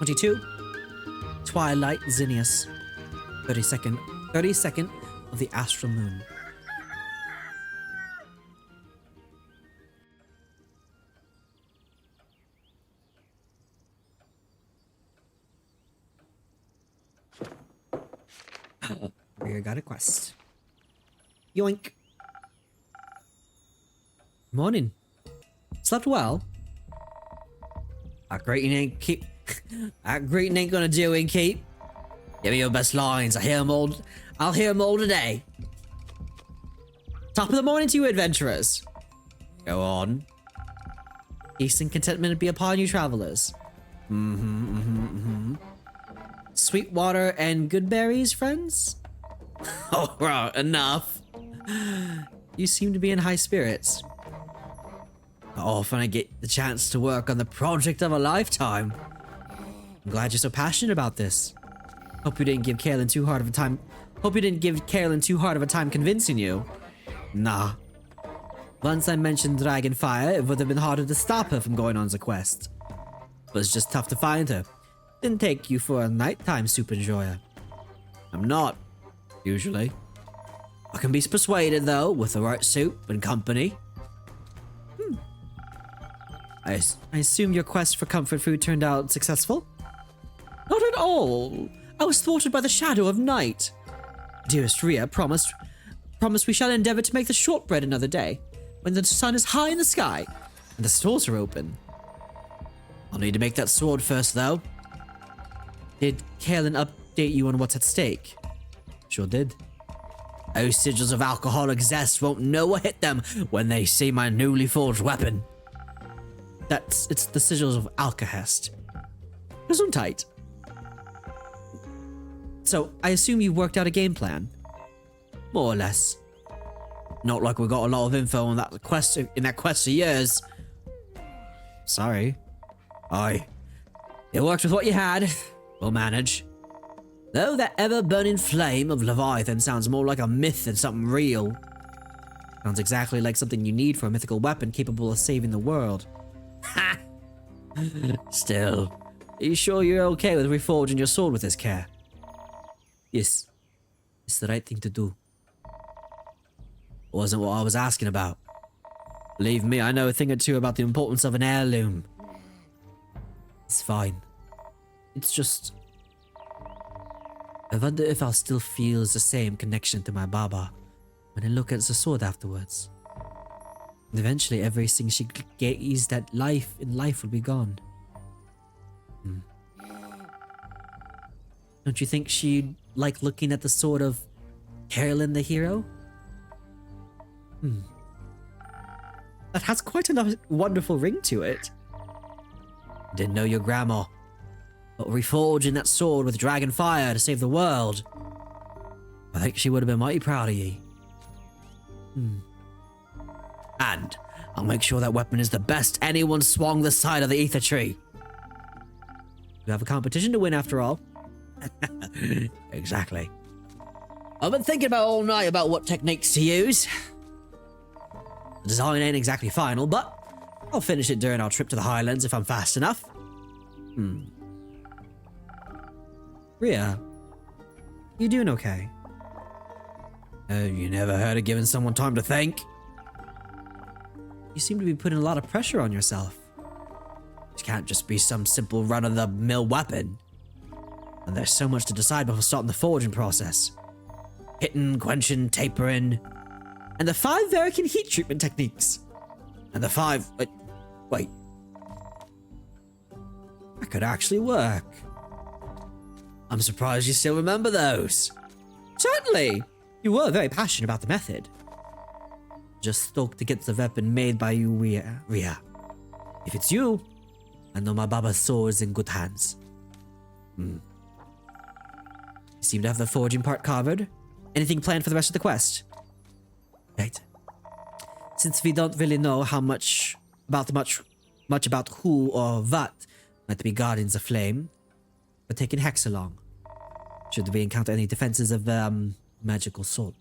22. Twilight Zinnius. 32nd of the astral moon. We got a quest. Yoink. Morning. Slept well? That greeting ain't keep. That greeting ain't gonna do, and keep. Give me your best lines. I'll hear 'em all today. Top of the morning to you, adventurers. Go on. Peace and contentment be upon you, travelers. Sweet water and good berries, friends? Oh, right, enough. You seem to be in high spirits. Often I get the chance to work on the project of a lifetime. I'm glad you're so passionate about this. Hope you didn't give Carolyn too hard of a time. Convincing you. Nah. Once I mentioned Dragonfire, it would have been harder to stop her from going on the quest. It was just tough to find her. Didn't take you for a nighttime soup enjoyer. I'm not, usually. I can be persuaded, though, with the right soup and company. I assume your quest for comfort food turned out successful? Not at all. I was thwarted by the shadow of night. Dearest Rhea promised we shall endeavor to make the shortbread another day, when the sun is high in the sky and the stores are open. I'll need to make that sword first, though. Did Kaelin update you on what's at stake? Sure did. Those sigils of alcoholic zest won't know what hit them when they see my newly forged weapon. It's the sigils of Alcahest. Gesundheit. So, I assume you've worked out a game plan? More or less. Not like we got a lot of info on that quest of yours. Sorry. Aye. You worked with what you had. We'll manage. Though that ever-burning flame of Leviathan sounds more like a myth than something real. Sounds exactly like something you need for a mythical weapon capable of saving the world. Ha! Still, are you sure you're okay with reforging your sword with this care? Yes. It's the right thing to do. Wasn't what I was asking about. Believe me, I know a thing or two about the importance of an heirloom. It's fine. It's just... I wonder if I'll still feel the same connection to my Baba when I look at the sword afterwards. And eventually everything she gazed at in life will be gone. Don't you think she'd like looking at the sword of Carolyn the hero? That has quite a wonderful ring to it. Didn't know your grandma. But reforging that sword with dragon fire to save the world. I think she would have been mighty proud of ye. And I'll make sure that weapon is the best anyone swung this side of the ether tree. You have a competition to win after all. Exactly. I've been thinking about all night about what techniques to use. The design ain't exactly final, but I'll finish it during our trip to the Highlands if I'm fast enough. Rhea, you doing okay? You never heard of giving someone time to think? You seem to be putting a lot of pressure on yourself. It can't just be some simple run-of-the-mill weapon. And there's so much to decide before starting the forging process. Hitting, quenching, tapering, and the 5 Verican heat treatment techniques. And the 5... Wait. That could actually work. I'm surprised you still remember those. Certainly. You were very passionate about the method. Just stoked to get the weapon made by you, Rhea. If it's you, I know my Baba's sword is in good hands. You seem to have the forging part covered. Anything planned for the rest of the quest? Right. Since we don't really know how much about who or what might be guarding the flame, we're taking Hex along. Should we encounter any defenses of magical sword.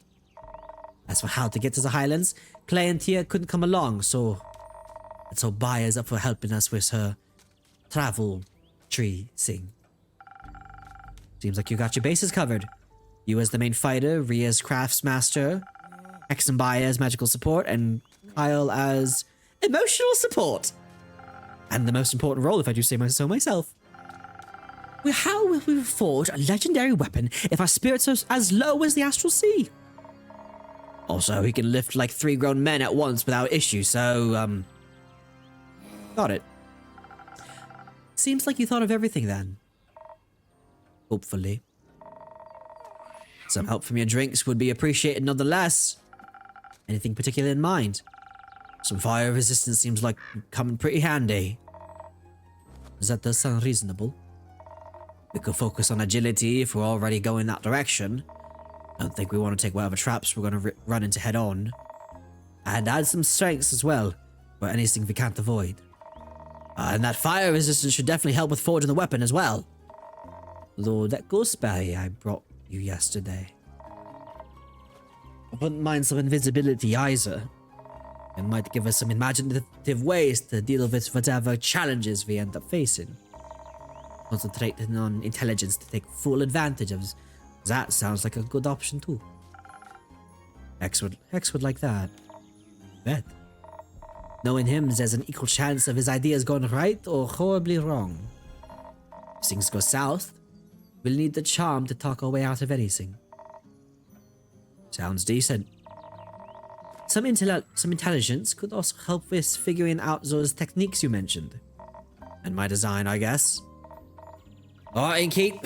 As for how to get to the Highlands, Clay and Tia couldn't come along, so Baya's up for helping us with her travel tree sing. Seems like you got your bases covered. You as the main fighter, Rhea as craftsmaster, X and Baya as magical support, and Kyle as emotional support. And the most important role, if I do say so myself. Well, how will we forge a legendary weapon if our spirits are as low as the astral sea? Also, he can lift like 3 grown men at once without issue, so, got it. Seems like you thought of everything then. Hopefully. Some help from your drinks would be appreciated nonetheless. Anything particular in mind? Some fire resistance seems like coming pretty handy. That does sound reasonable. We could focus on agility if we're already going that direction. Don't think we want to take whatever traps we're going to run into head on. And add some strengths as well, for anything we can't avoid. And that fire resistance should definitely help with forging the weapon as well. Though that gooseberry I brought you yesterday. I wouldn't mind some invisibility either. It might give us some imaginative ways to deal with whatever challenges we end up facing. Concentrating on intelligence to take full advantage of that sounds like a good option too. Hex would like that. Bet. Knowing him, there's an equal chance of his ideas going right or horribly wrong. If things go south, we'll need the charm to talk our way out of anything. Sounds decent. Some intelligence could also help with figuring out those techniques you mentioned. And my design, I guess. Alright, Inkeep.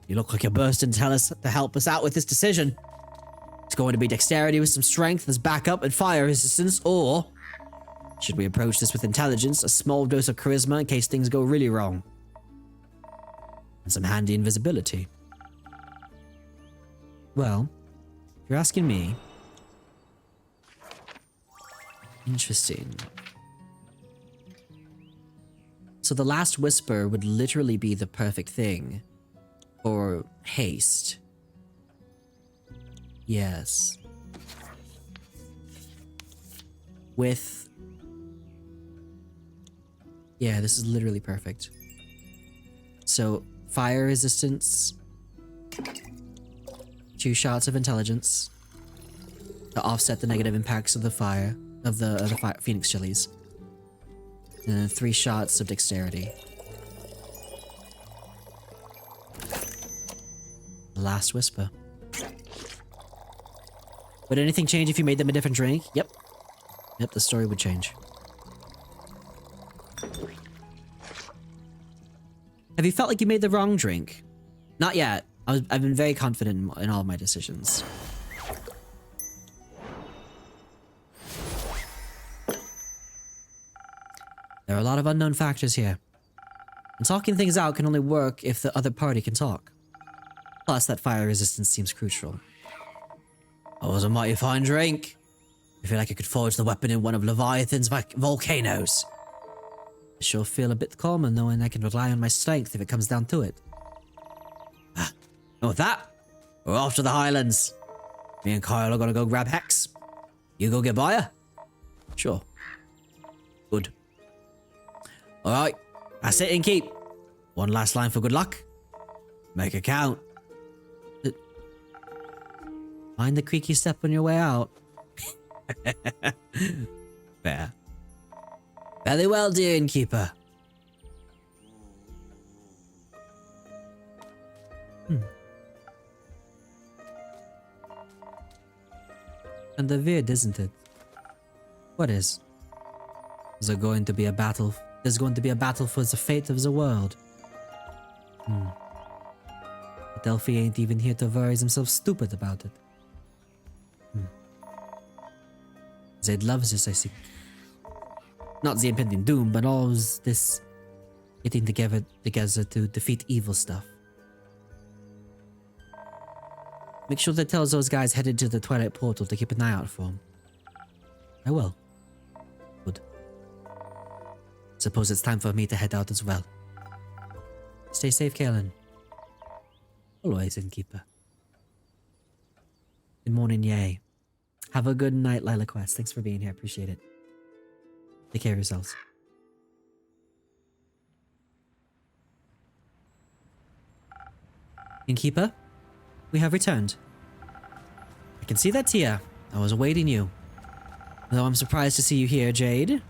You look like you're bursting to help us out with this decision. It's going to be dexterity with some strength as backup and fire resistance, or should we approach this with intelligence, a small dose of charisma in case things go really wrong? And some handy invisibility. Well, if you're asking me... Interesting. So the last whisper would literally be the perfect thing. For haste. Yes. With... Yeah, this is literally perfect. So, fire resistance. 2 shots of intelligence. To offset the negative impacts of the fire. Of the Phoenix chilies. And then 3 shots of dexterity. Last whisper. Would anything change if you made them a different drink? Yep. Yep, the story would change. Have you felt like you made the wrong drink? Not yet. I've been very confident in all of my decisions. There are a lot of unknown factors here. And talking things out can only work if the other party can talk. Plus, that fire resistance seems crucial. Oh, it was a mighty fine drink. I feel like I could forge the weapon in one of Leviathan's volcanoes. I sure feel a bit calmer knowing I can rely on my strength if it comes down to it. And with that, we're off to the Highlands. Me and Kyle are gonna go grab Hex. You go get Baya? Sure. Good. Alright, that's it, Inkeep. One last line for good luck. Make it count. Mind the creaky step on your way out. Fair. Very well, dear Innkeeper. And the weird, isn't it? What is? Is there going to be a battle? There's going to be a battle for the fate of the world. But Delphi ain't even here to worry himself stupid about it. They'd love this, I think. Not the impending doom, but all this getting together to defeat evil stuff. Make sure that tells those guys headed to the Twilight Portal to keep an eye out for him. I will. Good. Suppose it's time for me to head out as well. Stay safe, Kaelin. Always, Innkeeper. Good morning, Yay. Have a good night, Lila Quest. Thanks for being here. Appreciate it. Take care of yourselves. Innkeeper, we have returned. I can see that, Tia. I was awaiting you. Though I'm surprised to see you here, Jade.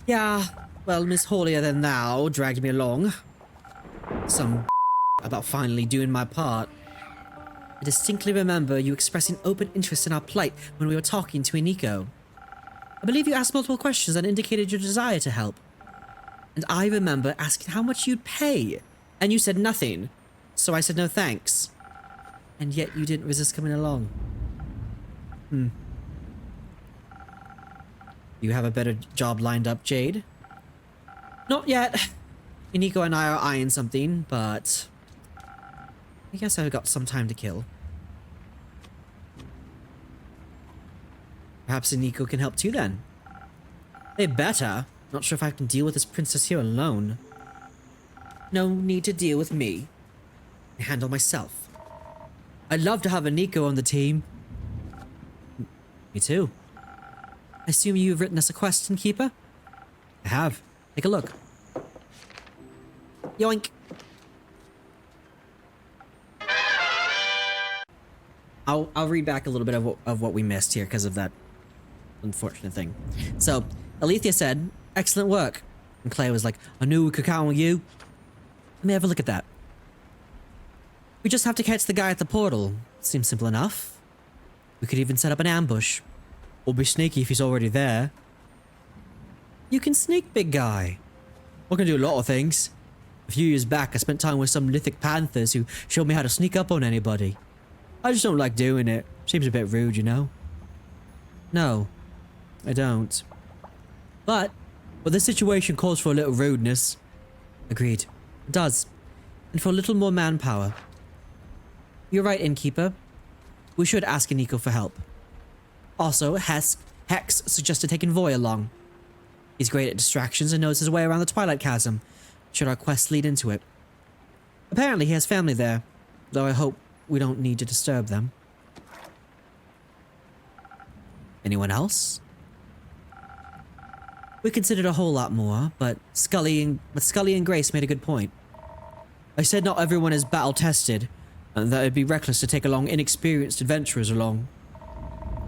Yeah, well, Miss Holier-than-thou dragged me along. Some about finally doing my part. I distinctly remember you expressing open interest in our plight when we were talking to Iniko. I believe you asked multiple questions that indicated your desire to help. And I remember asking how much you'd pay, and you said nothing. So I said no thanks. And yet you didn't resist coming along. You have a better job lined up, Jade? Not yet. Iniko and I are eyeing something, but I guess I've got some time to kill. Perhaps Iniko can help too then. They better. Not sure if I can deal with this princess here alone. No need to deal with me. I handle myself. I'd love to have Iniko on the team. Me too. I assume you've written us a quest, Innkeeper? I have. Take a look. Yoink. I'll read back a little bit of what we missed here because of that unfortunate thing. So, Alethea said, "Excellent work." And Clay was like, "I knew we could count on you." Let me have a look at that. We just have to catch the guy at the portal. Seems simple enough. We could even set up an ambush. Or be sneaky if he's already there. You can sneak, big guy. I can do a lot of things. A few years back, I spent time with some lithic panthers who showed me how to sneak up on anybody. I just don't like doing it. Seems a bit rude, you know? No, I don't. But the situation calls for a little rudeness. Agreed. It does. And for a little more manpower. You're right, Innkeeper. We should ask Iniko for help. Also, Hex suggested taking Voy along. He's great at distractions and knows his way around the Twilight Chasm, should our quest lead into it. Apparently he has family there, though I hope we don't need to disturb them. Anyone else? We considered a whole lot more, but Scully and Grace made a good point. I said not everyone is battle-tested, and that it'd be reckless to take along inexperienced adventurers along.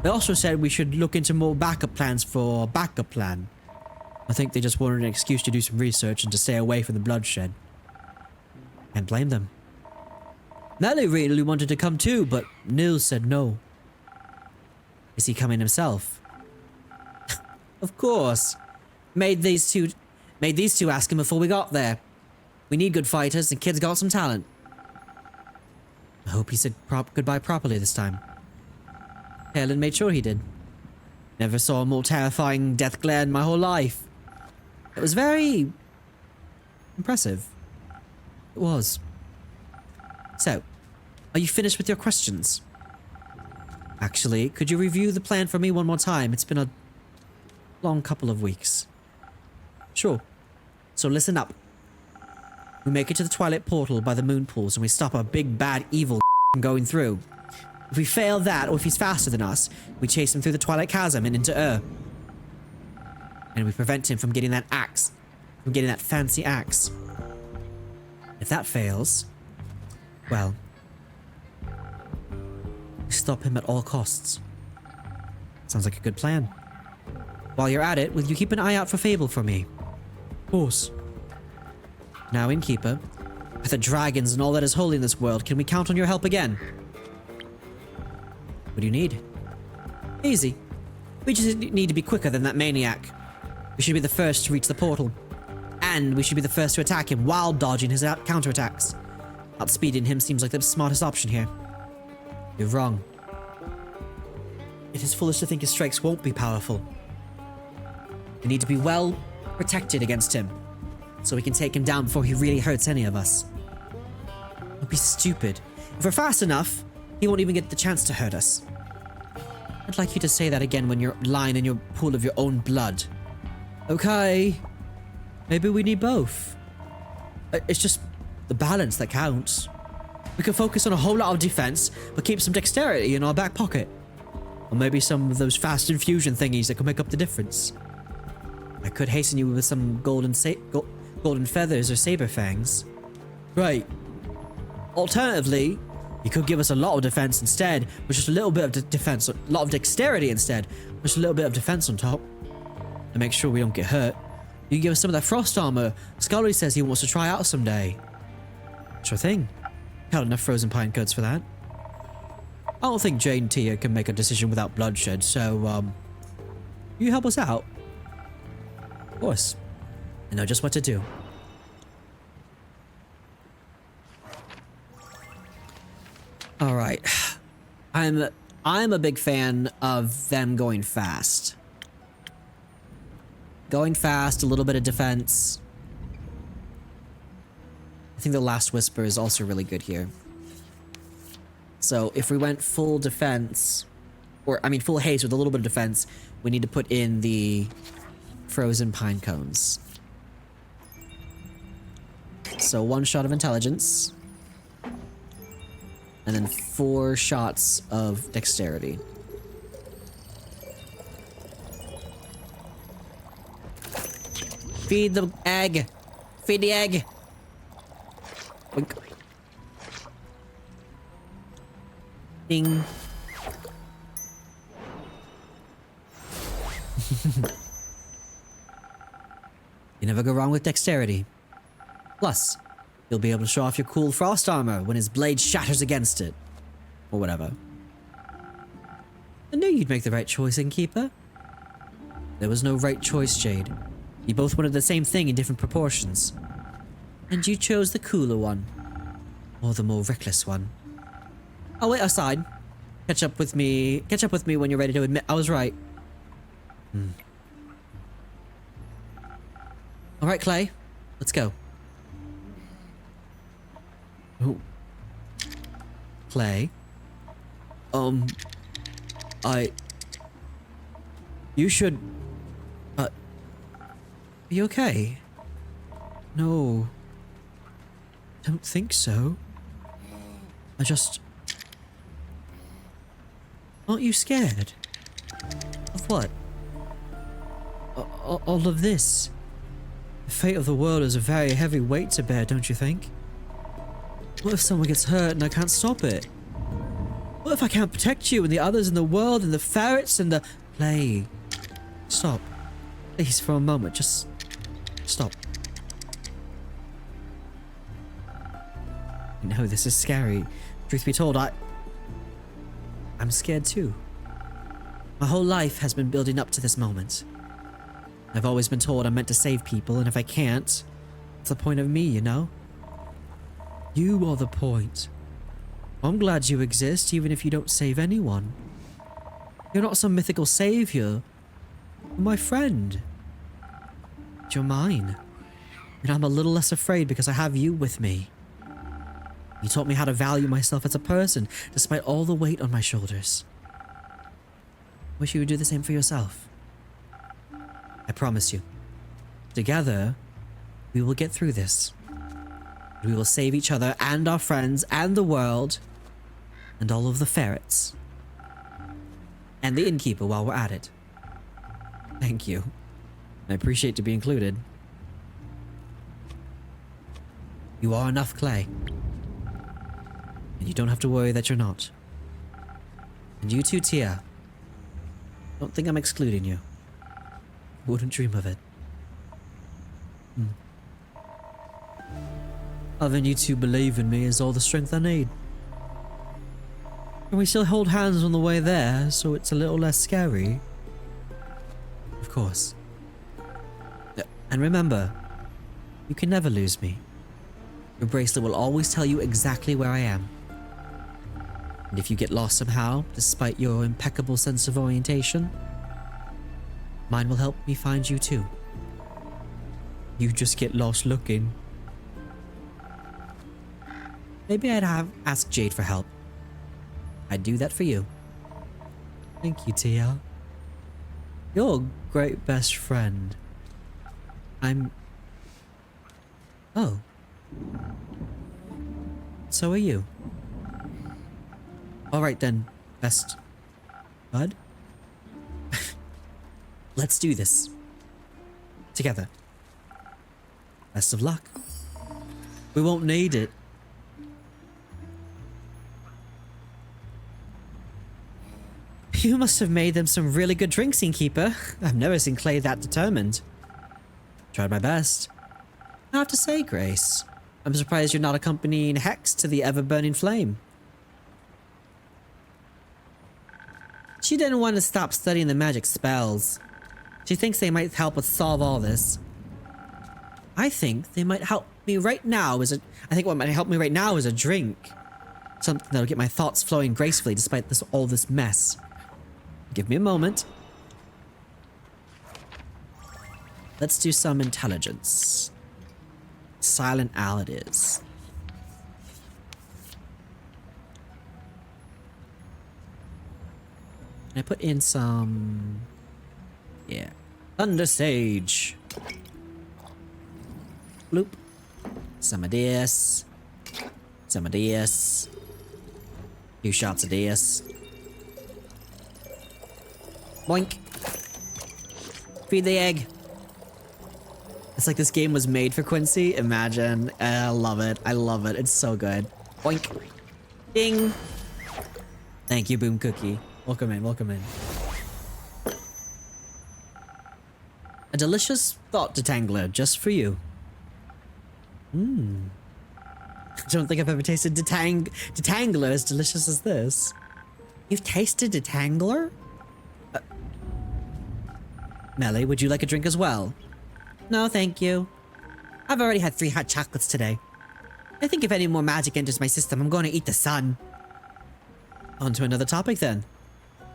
They also said we should look into more backup plans for backup plan. I think they just wanted an excuse to do some research and to stay away from the bloodshed. Can't blame them. Melly really wanted to come too, but Nils said no. Is he coming himself? Of course. Made these two ask him before we got there. We need good fighters, and kid's got some talent. I hope he said goodbye properly this time. Helen made sure he did. Never saw a more terrifying death glare in my whole life. It was very impressive. It was. So, are you finished with your questions? Actually, could you review the plan for me one more time? It's been a long couple of weeks. Sure. So listen up. We make it to the Twilight Portal by the moon pools and we stop a big bad evil from going through. If we fail that, or if he's faster than us, we chase him through the Twilight Chasm and into Ur. And we prevent him from getting that axe. From getting that fancy axe. If that fails, well, we stop him at all costs. Sounds like a good plan. While you're at it, will you keep an eye out for Fable for me? Of course. Now, Innkeeper, with the dragons and all that is holy in this world, can we count on your help again? What do you need? Easy. We just need to be quicker than that maniac. We should be the first to reach the portal. And we should be the first to attack him while dodging his counterattacks. Outspeeding him seems like the smartest option here. You're wrong. It is foolish to think his strikes won't be powerful. We need to be well protected against him, so we can take him down before he really hurts any of us. Don't be stupid. If we're fast enough, he won't even get the chance to hurt us. I'd like you to say that again when you're lying in your pool of your own blood. Okay. Maybe we need both. It's just the balance that counts. We can focus on a whole lot of defense, but keep some dexterity in our back pocket. Or maybe some of those fast infusion thingies that can make up the difference. I could hasten you with some golden feathers or saber fangs. Right. Alternatively, you could give us a lot of defense instead, with just a little bit of defense, a lot of dexterity instead, with just a little bit of defense on top, to make sure we don't get hurt. You can give us some of that frost armor. Scully says he wants to try out someday. Sure thing. Got enough frozen pine coats for that. I don't think Jade and Tia can make a decision without bloodshed, so, you help us out? Of course. I know just what to do. Alright. I'm a big fan of them going fast. Going fast, a little bit of defense. I think the last whisper is also really good here. So if we went full defense, or I mean full haste with a little bit of defense, we need to put in the frozen pine cones. So 1 shot of intelligence. And then 4 shots of dexterity. Feed the egg! Feed the egg! Wink. Ding. You never go wrong with dexterity. Plus, you'll be able to show off your cool frost armor when his blade shatters against it. Or whatever. I knew you'd make the right choice, Innkeeper. There was no right choice, Jade. You both wanted the same thing in different proportions. And you chose the cooler one. Or the more reckless one. I'll wait outside. Catch up with me when you're ready to admit I was right. Alright, Clay. Let's go. Oh. Clay. You should... Are you okay? No. Don't think so. I just... Aren't you scared? Of what? All of this. The fate of the world is a very heavy weight to bear, don't you think? What if someone gets hurt and I can't stop it? What if I can't protect you and the others in the world and the ferrets and the... Play. Stop. Please, for a moment, just... Stop. You know, this is scary. Truth be told, I'm scared too. My whole life has been building up to this moment. I've always been told I'm meant to save people, and if I can't, what's the point of me, you know? You are the point. I'm glad you exist, even if you don't save anyone. You're not some mythical savior. You're my friend. You're mine. And I'm a little less afraid because I have you with me. You taught me how to value myself as a person, despite all the weight on my shoulders. Wish you would do the same for yourself. I promise you. Together, we will get through this. We will save each other and our friends and the world and all of the ferrets. And the innkeeper while we're at it. Thank you. I appreciate to be included. You are enough, Clay. And you don't have to worry that you're not. And you too, Tia. Don't think I'm excluding you. Wouldn't dream of it. Having you two believe in me is all the strength I need. And we still hold hands on the way there, so it's a little less scary. Of course. And remember, you can never lose me. Your bracelet will always tell you exactly where I am. And if you get lost somehow, despite your impeccable sense of orientation, mine will help me find you too. You just get lost looking. Maybe I'd ask Jade for help. I'd do that for you. Thank you, Tia. You're a great best friend. Oh. So are you. Alright then, best bud. Let's do this. Together. Best of luck. We won't need it. You must have made them some really good drinks, innkeeper. I've never seen clay that determined. Tried my best. I have to say, Grace, I'm surprised you're not accompanying Hex to the ever-burning flame. She didn't want to stop studying the magic spells. She thinks they might help us solve all this. I think they might help me right now I think what might help me right now is a drink. Something that'll get my thoughts flowing gracefully despite all this mess. Give me a moment. Let's do some intelligence. Silent Al it is. Can I put in some... Yeah. Thunder Sage. Bloop. Some of this. Some of this. 2 shots of this. Boink. Feed the egg. It's like this game was made for Quincy. Imagine. I love it. I love it. It's so good. Boink. Ding. Thank you, Boom Cookie. Welcome in. Welcome in. A delicious thought detangler just for you. Mmm. I don't think I've ever tasted detangler as delicious as this. You've tasted detangler? Melly, would you like a drink as well? No, thank you. I've already had 3 hot chocolates today. I think if any more magic enters my system, I'm going to eat the sun. On to another topic then.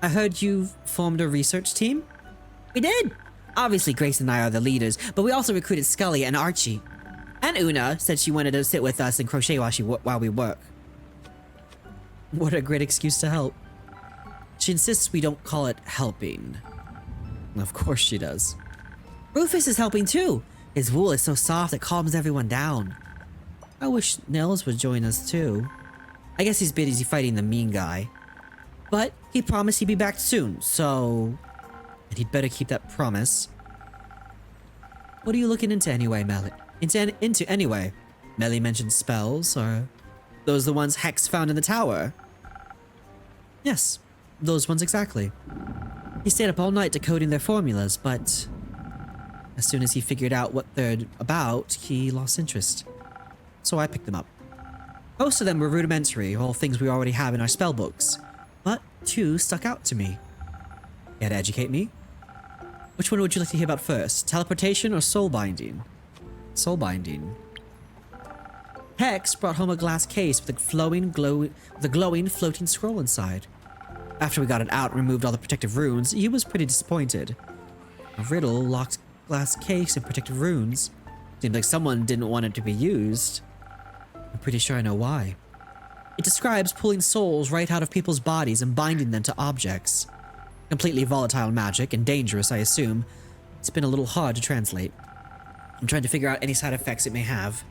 I heard you formed a research team? We did! Obviously, Grace and I are the leaders, but we also recruited Scully and Archie. And Una said she wanted to sit with us and crochet while we work. What a great excuse to help. She insists we don't call it helping. Of course she does. Rufus is helping too. His wool is so soft it calms everyone down. I wish Nils would join us too. I guess he's busy fighting the mean guy. But he promised he'd be back soon, so... And he'd better keep that promise. What are you looking into anyway, Melly? Into anyway? Melly mentioned spells, or... Those the ones Hex found in the tower? Yes, those ones exactly. He stayed up all night decoding their formulas, but... As soon as he figured out what they're about, he lost interest. So I picked them up. Most of them were rudimentary, all things we already have in our spell books. But 2 stuck out to me. Care to educate me? Which one would you like to hear about first? Teleportation or soul binding? Soul binding. Hex brought home a glass case with a glowing floating scroll inside. After we got it out and removed all the protective runes, he was pretty disappointed. A riddle locked glass case and protective runes. Seemed like someone didn't want it to be used. I'm pretty sure I know why. It describes pulling souls right out of people's bodies and binding them to objects. Completely volatile magic and dangerous, I assume. It's been a little hard to translate. I'm trying to figure out any side effects it may have,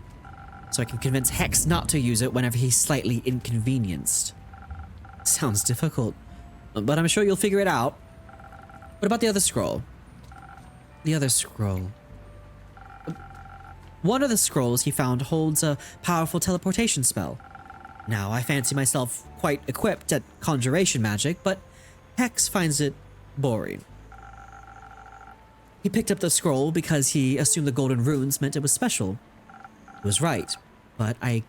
so I can convince Hex not to use it whenever he's slightly inconvenienced. Sounds difficult, but I'm sure you'll figure it out. What about the other scroll? The other scroll. One of the scrolls he found holds a powerful teleportation spell. Now, I fancy myself quite equipped at conjuration magic, but Hex finds it boring. He picked up the scroll because he assumed the golden runes meant it was special. He was right, but I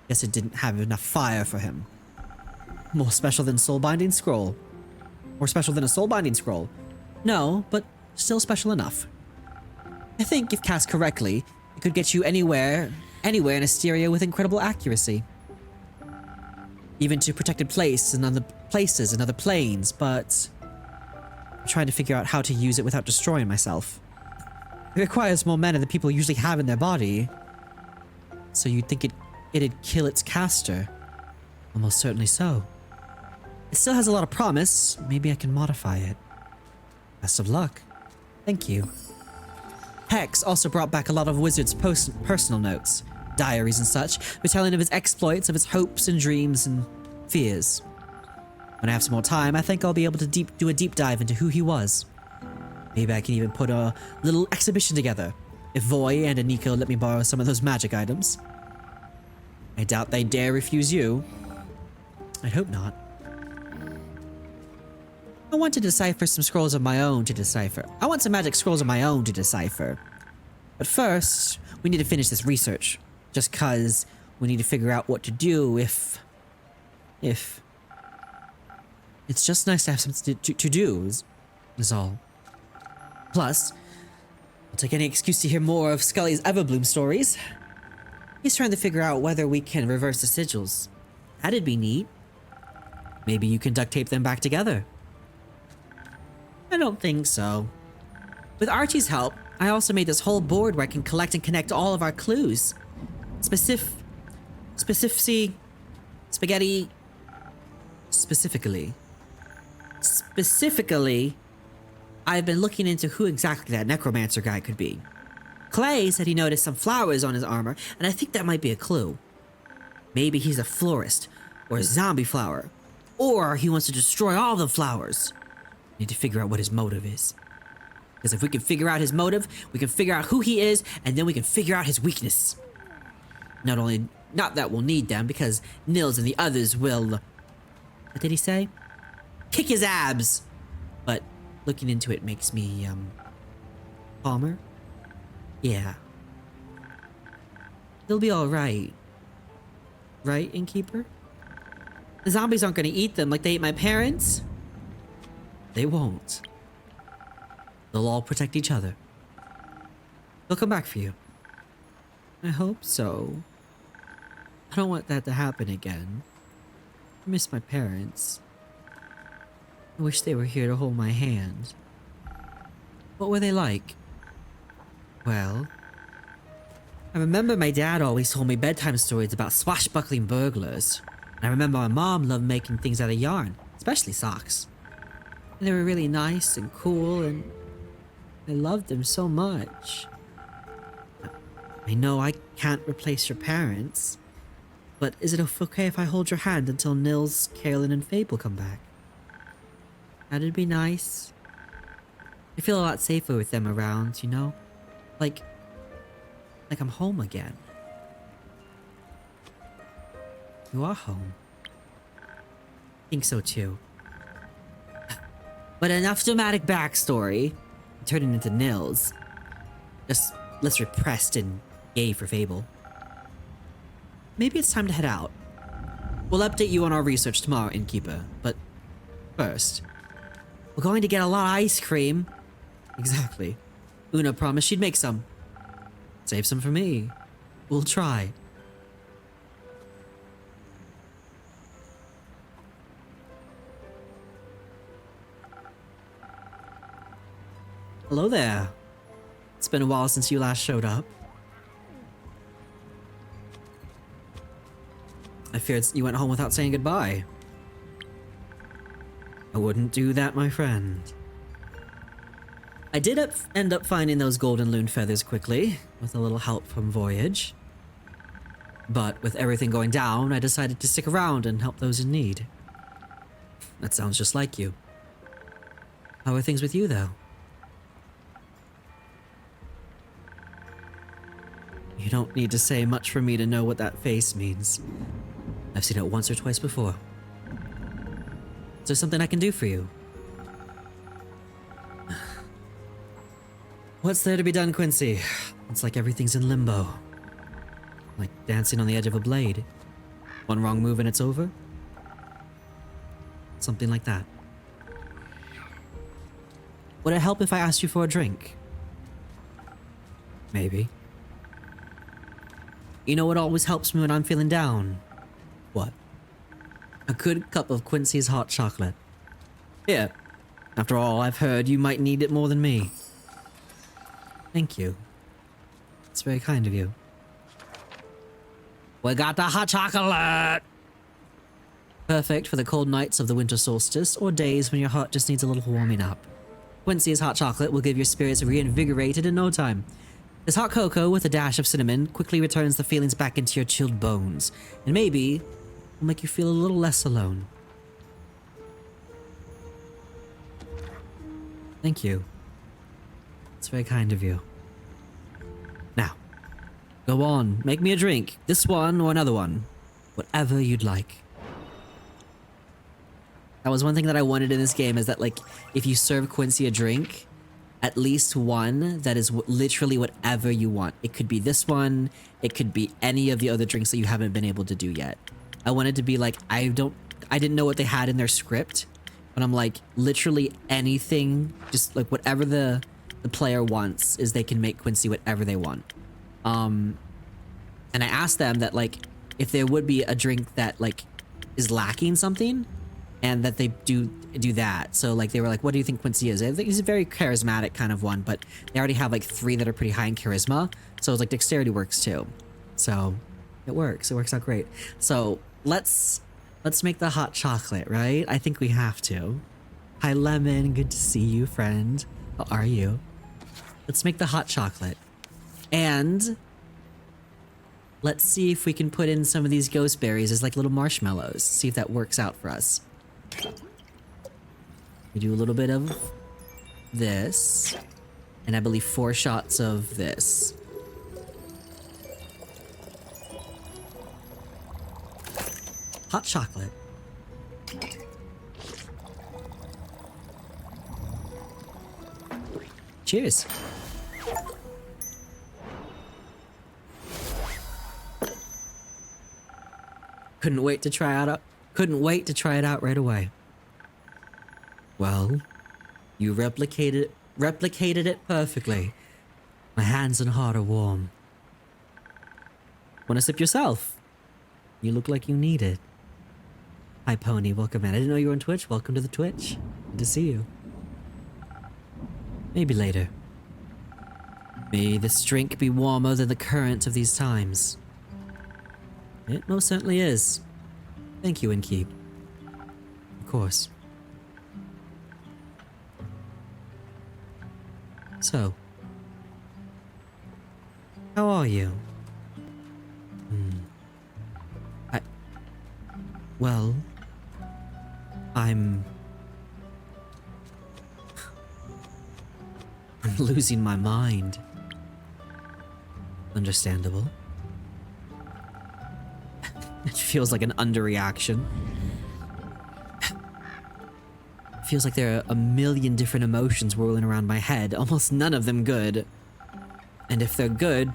guess it didn't have enough fire for him. More special than soul-binding scroll. More special than a soul-binding scroll. No, but still special enough. I think if cast correctly, it could get you anywhere in Asteria with incredible accuracy. Even to protected places and other planes, but I'm trying to figure out how to use it without destroying myself. It requires more mana than people usually have in their body, so you'd think it'd kill its caster. Almost certainly so. It still has a lot of promise. Maybe I can modify it. Best of luck. Thank you. Hex also brought back a lot of Wizard's personal notes, diaries and such, retelling of his exploits, of his hopes and dreams and fears. When I have some more time, I think I'll be able to do a deep dive into who he was. Maybe I can even put a little exhibition together, if Voy and Anika let me borrow some of those magic items. I doubt they dare refuse you. I'd hope not. I want to decipher some scrolls of my own to decipher. I want some magic scrolls of my own to decipher. But first, we need to finish this research. Just cause we need to figure out what to do if... It's just nice to have something to do, is all. Plus, I'll take any excuse to hear more of Scully's Everbloom stories. He's trying to figure out whether we can reverse the sigils. That'd be neat. Maybe you can duct tape them back together. I don't think so. With Archie's help, I also made this whole board where I can collect and connect all of our clues. Specifically, I've been looking into who exactly that necromancer guy could be. Clay said he noticed some flowers on his armor, and I think that might be a clue. Maybe he's a florist, or a zombie flower, or he wants to destroy all the flowers. Need to figure out what his motive is. Because if we can figure out his motive, we can figure out who he is, and then we can figure out his weakness. Not that we'll need them, because Nils and the others will... What did he say? Kick his abs! But looking into it makes me, calmer? Yeah. He'll be alright. Right, Innkeeper? The zombies aren't gonna eat them like they ate my parents. They won't. They'll all protect each other. They'll come back for you. I hope so. I don't want that to happen again. I miss my parents. I wish they were here to hold my hand. What were they like? Well, I remember my dad always told me bedtime stories about swashbuckling burglars. And I remember my mom loved making things out of yarn, especially socks. And they were really nice and cool, and I loved them so much. I know I can't replace your parents, but is it okay if I hold your hand until Nils, Carolyn, and Fable come back? That'd be nice. I feel a lot safer with them around, you know? Like I'm home again. You are home. I think so too. But enough dramatic backstory. Turning into Nils. Just less repressed and gay for Fable. Maybe it's time to head out. We'll update you on our research tomorrow, Innkeeper. But first, we're going to get a lot of ice cream. Exactly. Una promised she'd make some. Save some for me. We'll try. Hello there. It's been a while since you last showed up. I feared you went home without saying goodbye. I wouldn't do that, my friend. I did end up finding those golden loon feathers quickly, with a little help from Voyage. But with everything going down, I decided to stick around and help those in need. That sounds just like you. How are things with you, though? You don't need to say much for me to know what that face means. I've seen it once or twice before. Is there something I can do for you? What's there to be done, Quincy? It's like everything's in limbo. Like dancing on the edge of a blade. One wrong move and it's over? Something like that. Would it help if I asked you for a drink? Maybe. You know what always helps me when I'm feeling down? What? A good cup of Quincy's hot chocolate. Here. After all, I've heard you might need it more than me. Thank you. It's very kind of you. We got the hot chocolate! Perfect for the cold nights of the winter solstice or days when your heart just needs a little warming up. Quincy's hot chocolate will give your spirits reinvigorated in no time. This hot cocoa with a dash of cinnamon quickly returns the feelings back into your chilled bones, and maybe will make you feel a little less alone. Thank you. It's very kind of you. Now, go on, make me a drink. This one or another one. Whatever you'd like. That was one thing that I wanted in this game, is that like, if you serve Quincy a drink, at least one that is literally whatever you want. It could be this one, it could be any of the other drinks that you haven't been able to do yet. I wanted to be like, I didn't know what they had in their script, but I'm like, literally anything, just like whatever the player wants, is they can make Quincy whatever they want. And I asked them that like, if there would be a drink that like is lacking something, and that they do that. So like, they were like, what do you think Quincy is? I think he's a very charismatic kind of one, but they already have like 3 that are pretty high in charisma. So it's like dexterity works too. So it works out great. So let's make the hot chocolate, right? I think we have to. Hi Lemon, good to see you, friend. How are you? Let's make the hot chocolate. And let's see if we can put in some of these ghost berries as like little marshmallows. See if that works out for us. We do a little bit of this, and I believe 4 shots of this. Hot chocolate. Cheers. Couldn't wait to try it out right away. Well, you replicated it perfectly. My hands and heart are warm. Wanna sip yourself? You look like you need it. Hi Pony, welcome in. I didn't know you were on Twitch. Welcome to the Twitch. Good to see you. Maybe later. May this drink be warmer than the current of these times. It most certainly is. Thank you, Innkeep. Of course. So, how are you? Well, I'm losing my mind. Understandable. It feels like an underreaction. Feels like there are a million different emotions whirling around my head, almost none of them good. And if they're good,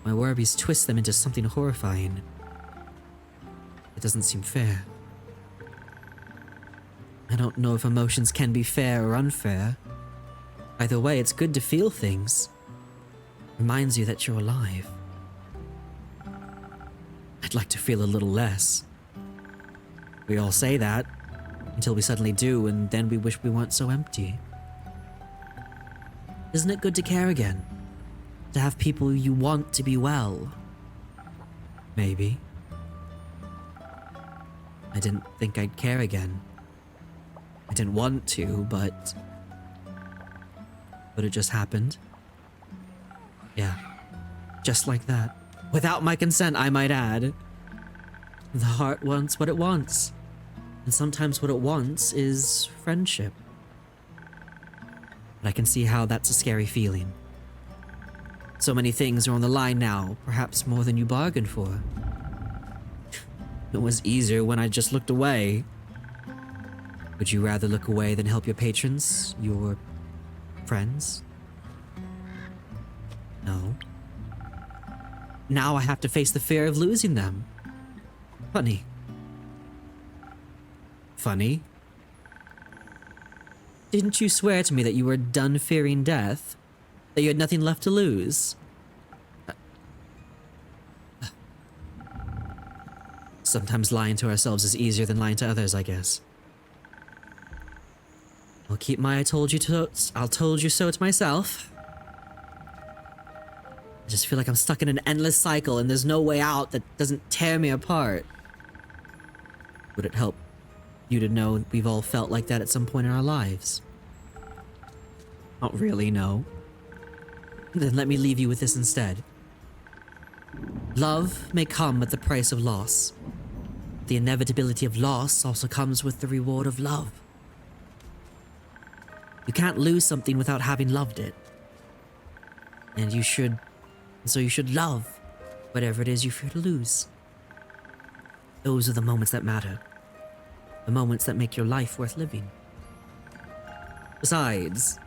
my worries twist them into something horrifying. It doesn't seem fair. I don't know if emotions can be fair or unfair. Either way, it's good to feel things. Reminds you that you're alive. I'd like to feel a little less. We all say that, until we suddenly do, and then we wish we weren't so empty. Isn't it good to care again? To have people you want to be well? Maybe. I didn't think I'd care again. I didn't want to, but it just happened. Yeah, just like that. Without my consent, I might add. The heart wants what it wants. And sometimes what it wants is friendship. But I can see how that's a scary feeling. So many things are on the line now, perhaps more than you bargained for. It was easier when I just looked away. Would you rather look away than help your patrons, your friends? No. Now I have to face the fear of losing them. Funny. Funny? Didn't you swear to me that you were done fearing death? That you had nothing left to lose? Sometimes lying to ourselves is easier than lying to others, I guess. I'll keep my I told you so to myself. I just feel like I'm stuck in an endless cycle and there's no way out that doesn't tear me apart. Would it help you to know we've all felt like that at some point in our lives? Not really, no. Then let me leave you with this instead. Love may come at the price of loss. The inevitability of loss also comes with the reward of love. You can't lose something without having loved it. So you should love whatever it is you fear to lose. Those are the moments that matter. the moments that make your life worth living. Besides,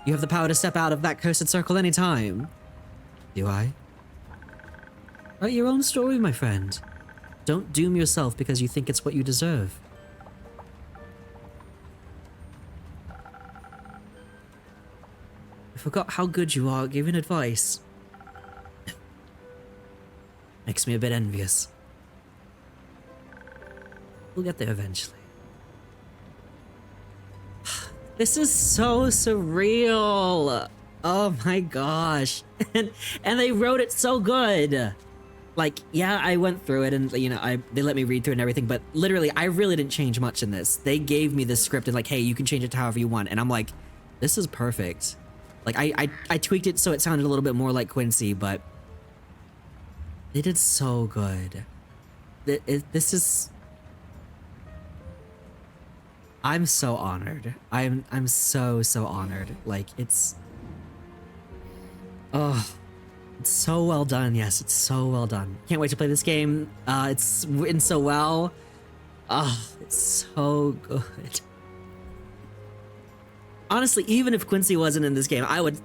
you have the power to step out of that cursed circle anytime. Do I? Write your own story, my friend. Don't doom yourself because you think it's what you deserve. I forgot how good you are at giving advice. Makes me a bit envious. We'll get there eventually. This is so surreal. Oh my gosh. And they wrote it so good. Like, yeah, I went through it and, you know, they let me read through it and everything, but literally, I really didn't change much in this. They gave me this script and like, hey, you can change it to however you want. And I'm like, this is perfect. Like, I tweaked it so it sounded a little bit more like Quincy, but they did so good. This is... I'm so honored. I'm so honored. Like, it's... Oh, it's so well done. Yes, it's so well done. Can't wait to play this game. It's written so well. Oh, it's so good. Honestly, even if Quincy wasn't in this game, I would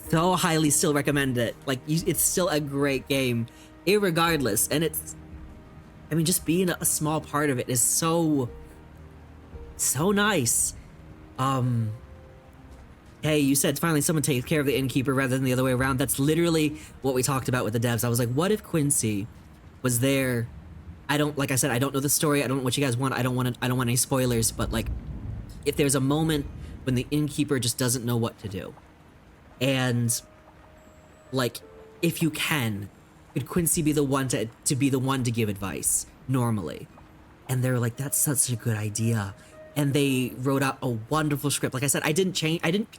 so highly still recommend it. Like, it's still a great game, irregardless. And it's... I mean, just being a small part of it is so nice. Hey, you said finally someone takes care of the innkeeper rather than the other way around. That's literally what we talked about with the devs. I was like, what if Quincy was there? Like I said, I don't know the story. I don't know what you guys want. I don't want any spoilers, but like, if there's a moment when the innkeeper just doesn't know what to do, and like, if you can, could Quincy be the one to be the one to give advice normally? And they're like, that's such a good idea. And they wrote out a wonderful script. Like I said, I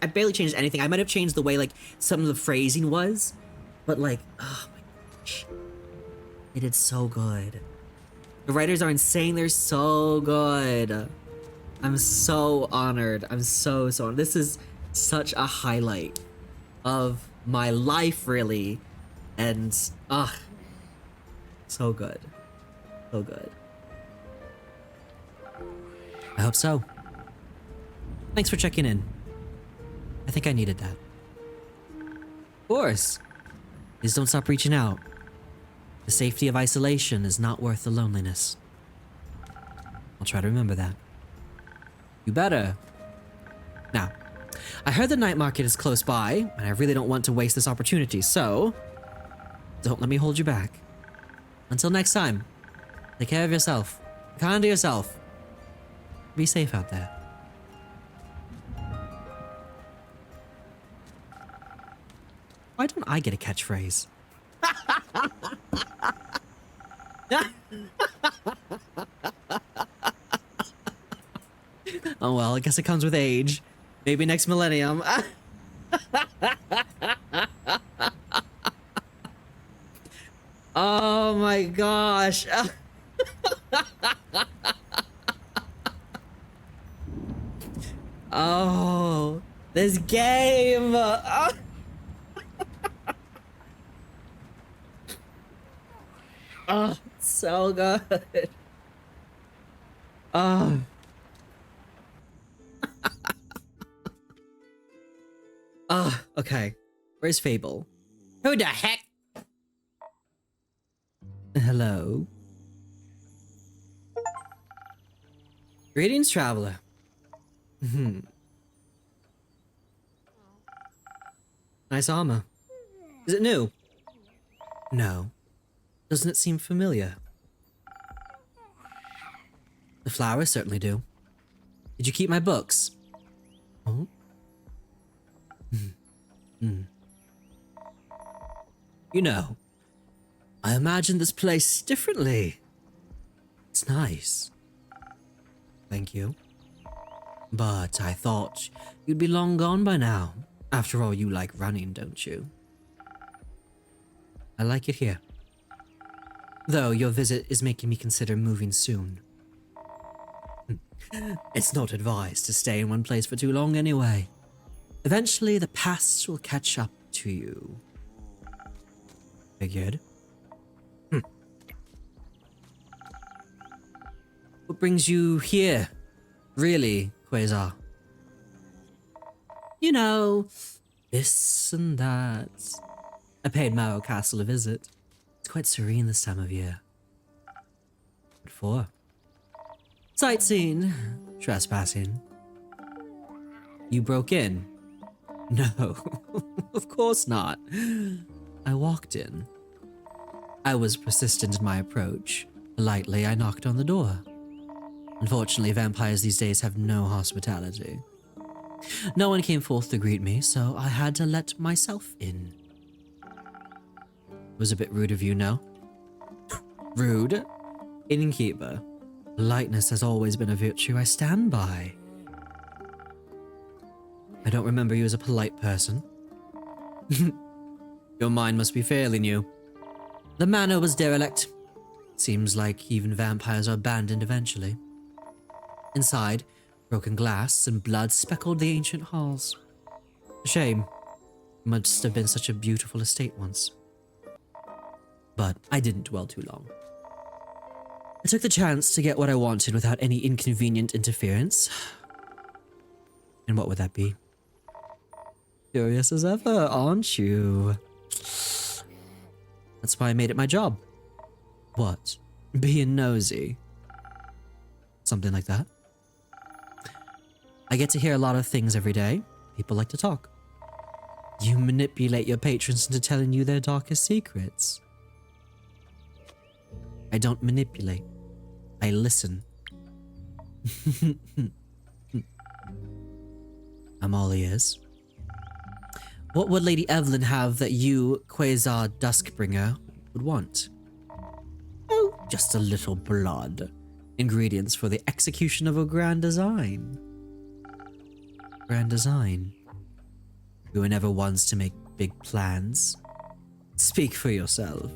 barely changed anything. I might have changed the way like some of the phrasing was, but like, oh my gosh, they did so good. The writers are insane. They're so good. I'm so honored. I'm so honored. This is such a highlight of my life, really. And, so good. So good. I hope so. Thanks for checking in. I think I needed that. Of course. Please don't stop reaching out. The safety of isolation is not worth the loneliness. I'll try to remember that. You better. Now, I heard the night market is close by, and I really don't want to waste this opportunity, so don't let me hold you back. Until next time, take care of yourself. Be kind to yourself. Be safe out there. Why don't I get a catchphrase? Oh well, I guess it comes with age. Maybe next millennium. Oh my gosh. Oh, this game. Oh, so good. Oh. Oh, okay. Where's Fable? Who the heck? Hello? Greetings, traveler. Nice armor. Is it new? No. Doesn't it seem familiar? The flowers certainly do. Did you keep my books? Oh? You know, I imagined this place differently. It's nice. Thank you. But I thought you'd be long gone by now. After all, you like running, don't you? I like it here. Though your visit is making me consider moving soon. It's not advised to stay in one place for too long anyway. Eventually, the past will catch up to you. Figured. What brings you here, Really, Quazar? You know, this and that. I paid Marrow Castle a visit. It's quite serene this time of year. What for? Sightseeing, trespassing. You broke in? No, of course not. I walked in. I was persistent in my approach. Politely, I knocked on the door. Unfortunately, vampires these days have no hospitality. No one came forth to greet me, so I had to let myself in. It was a bit rude of you, no? Rude? Innkeeper. Politeness has always been a virtue I stand by. I don't remember you as a polite person. Your mind must be failing you. The manor was derelict. Seems like even vampires are abandoned eventually. Inside, broken glass and blood speckled the ancient halls. A shame. It must have been such a beautiful estate once. But I didn't dwell too long. I took the chance to get what I wanted without any inconvenient interference. And what would that be? Curious as ever, aren't you? That's why I made it my job. What? Being nosy? Something like that. I get to hear a lot of things every day. People like to talk. You manipulate your patrons into telling you their darkest secrets. I don't manipulate. I listen. I'm all ears. What would Lady Evelyn have that you, Quazar Duskbringer, would want? Oh, just a little blood. Ingredients for the execution of a grand design. Grand design? You were never ones to make big plans. Speak for yourself.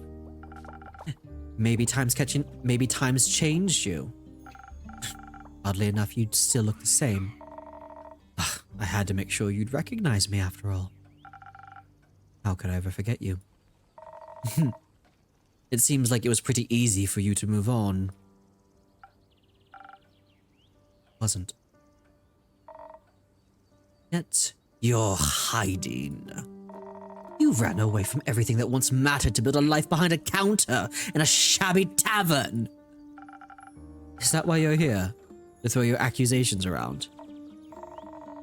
Maybe times changed you. Oddly enough, you'd still look the same. I had to make sure you'd recognize me after all. How could I ever forget you? It seems like it was pretty easy for you to move on. Wasn't. Yet, you're hiding. You ran away from everything that once mattered to build a life behind a counter in a shabby tavern. Is that why you're here? To throw your accusations around?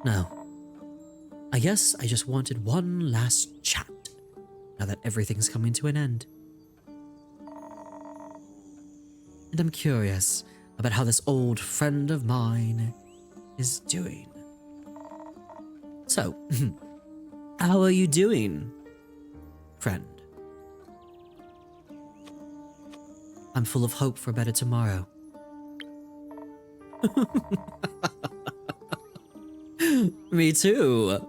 No. I guess I just wanted one last chat, now that everything's coming to an end. And I'm curious about how this old friend of mine is doing. So, how are you doing, friend? I'm full of hope for a better tomorrow. Me too.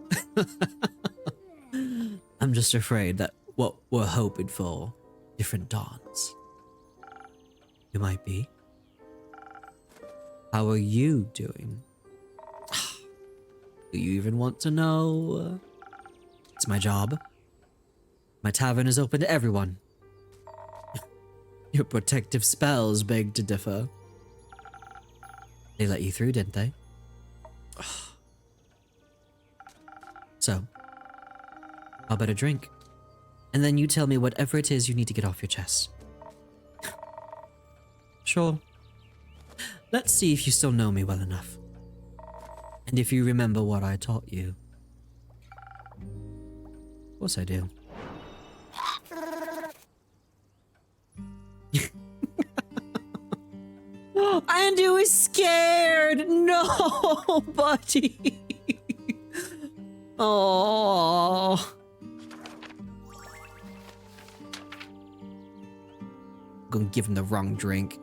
I'm just afraid that what we're hoping for, different dawns. You might be. How are you doing? Do you even want to know? It's my job. My tavern is open to everyone. Your protective spells beg to differ. They let you through, didn't they? So, how about a drink? And then you tell me whatever it is you need to get off your chest. Sure. Let's see if you still know me well enough. And if you remember what I taught you. Of course I do. Andrew is scared! No, buddy! Oh. Gonna give him the wrong drink.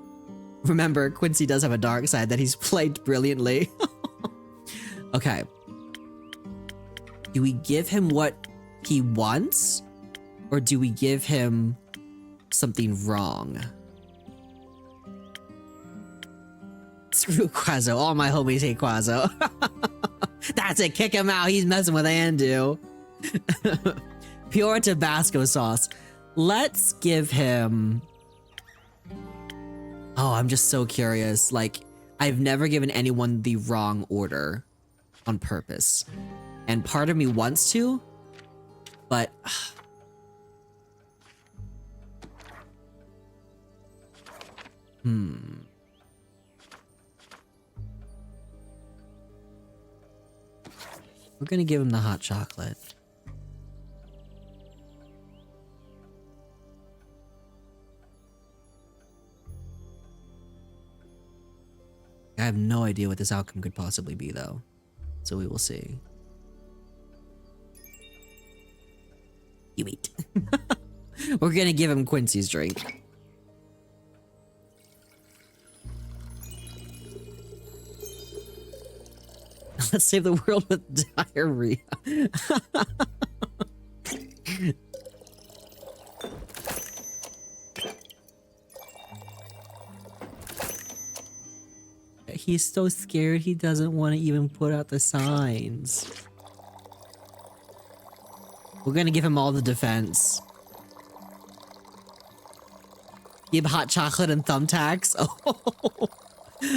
Remember, Quincy does have a dark side that he's played brilliantly. Okay. Do we give him what he wants? Or do we give him something wrong? Screw Quazzo. All my homies hate Quazzo. That's it. Kick him out. He's messing with Andu. Pure Tabasco sauce. Let's give him... Oh, I'm just so curious. Like, I've never given anyone the wrong order on purpose. And part of me wants to, but... We're gonna give him the hot chocolate. I have no idea what this outcome could possibly be, though. So we will see. You eat. We're gonna give him Quincy's drink. Let's save the world with diarrhea. He's so scared he doesn't want to even put out the signs. We're gonna give him all the defense. Give hot chocolate and thumbtacks. Oh.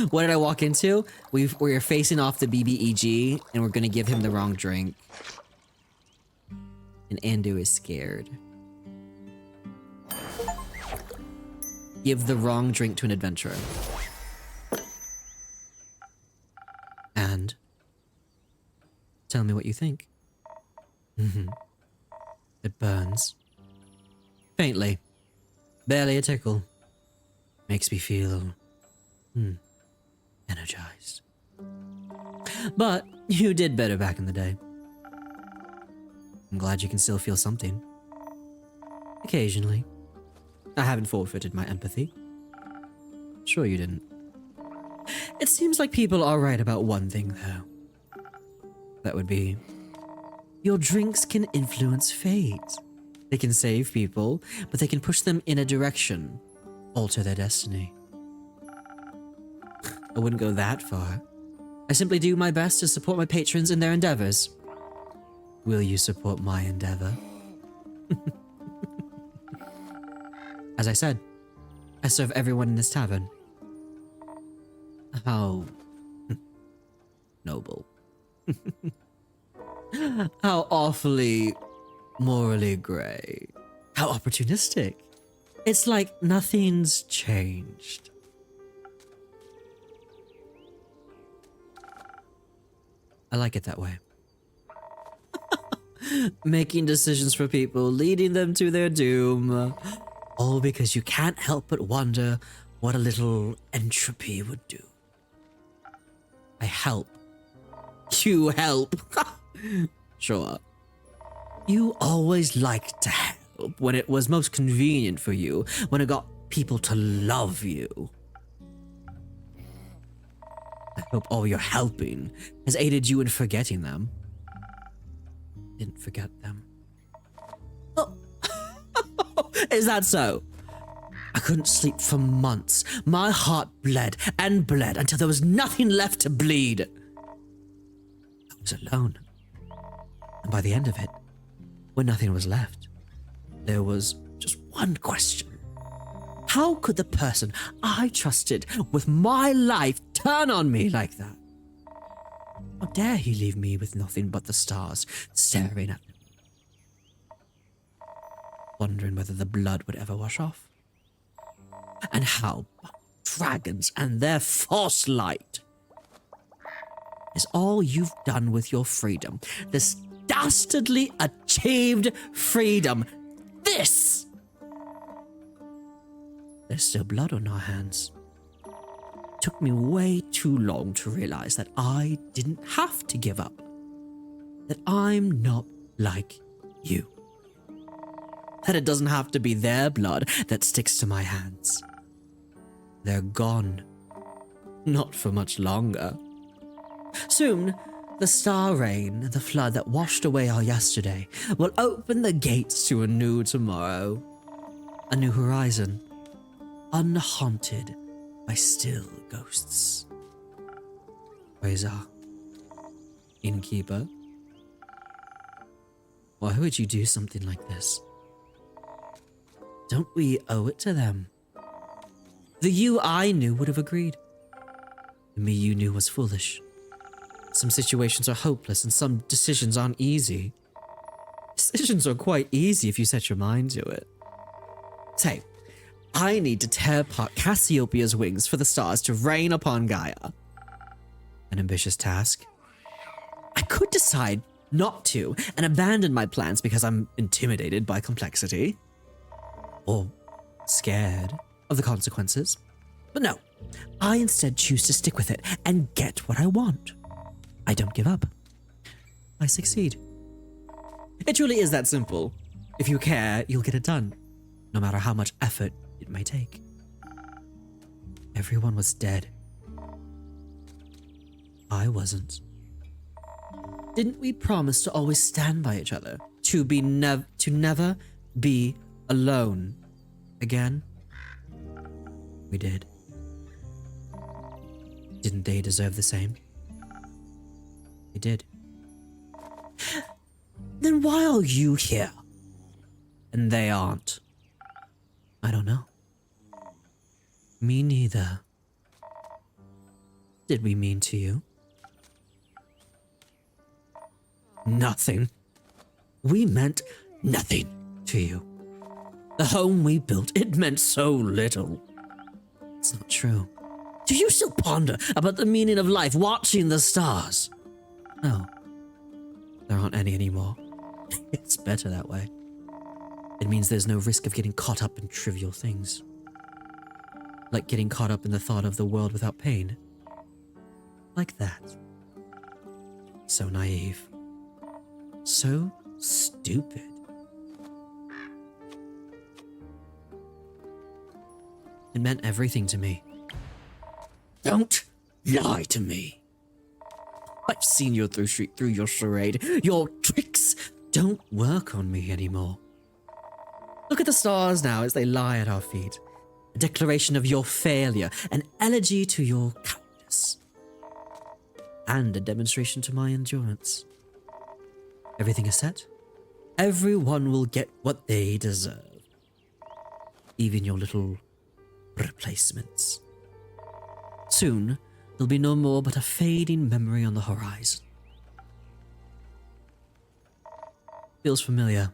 What did I walk into? We're facing off the BBEG, and we're gonna give him the wrong drink. And Andu is scared. Give the wrong drink to an adventurer. And tell me what you think. It burns. Faintly. Barely a tickle. Makes me feel... energized. But you did better back in the day. I'm glad you can still feel something. Occasionally. I haven't forfeited my empathy. Sure you didn't. It seems like people are right about one thing, though. That would be... your drinks can influence fate. They can save people, but they can push them in a direction. Alter their destiny. I wouldn't go that far. I simply do my best to support my patrons in their endeavors. Will you support my endeavor? As I said, I serve everyone in this tavern. How noble. How awfully morally grey. How opportunistic. It's like nothing's changed. I like it that way. Making decisions for people, leading them to their doom. All because you can't help but wonder what a little entropy would do. I help. You help. Sure. You always liked to help when it was most convenient for you, when it got people to love you. I hope all your helping has aided you in forgetting them. Didn't forget them. Oh. Is that so? I couldn't sleep for months. My heart bled and bled until there was nothing left to bleed. I was alone. And by the end of it, when nothing was left, there was just one question. How could the person I trusted with my life turn on me like that? How dare he leave me with nothing but the stars staring at me? Wondering whether the blood would ever wash off. And how dragons and their false light is all you've done with your freedom. This dastardly achieved freedom. This! There's still blood on our hands. It took me way too long to realize that I didn't have to give up. That I'm not like you. That it doesn't have to be their blood that sticks to my hands. They're gone. Not for much longer. Soon, the star rain and the flood that washed away our yesterday will open the gates to a new tomorrow. A new horizon. Unhaunted by still ghosts. Quazar. Innkeeper. Why would you do something like this? Don't we owe it to them? The you I knew would have agreed. The me you knew was foolish. Some situations are hopeless and some decisions aren't easy. Decisions are quite easy if you set your mind to it. Say, I need to tear apart Cassiopeia's wings for the stars to rain upon Gaia. An ambitious task. I could decide not to and abandon my plans because I'm intimidated by complexity. Or scared of the consequences. But no, I instead choose to stick with it and get what I want. I don't give up. I succeed. It truly is that simple. If you care, you'll get it done, no matter how much effort it may take. Everyone was dead. I wasn't. Didn't we promise to always stand by each other? To never be alone again? We did. Didn't they deserve the same? They did. Then why are you here? And they aren't? I don't know. Me neither. Did we mean to you? Nothing. We meant nothing to you. The home we built, it meant so little. It's not true. Do you still ponder about the meaning of life watching the stars? No. There aren't any anymore. It's better that way. It means there's no risk of getting caught up in trivial things. Like getting caught up in the thought of the world without pain. Like that. So naive. So stupid. It meant everything to me. Don't lie to me. I've seen you through your charade. Your tricks don't work on me anymore. Look at the stars now as they lie at our feet. A declaration of your failure, an elegy to your cowardice, and a demonstration to my endurance. Everything is set. Everyone will get what they deserve. Even your little replacements. Soon, there'll be no more but a fading memory on the horizon. Feels familiar,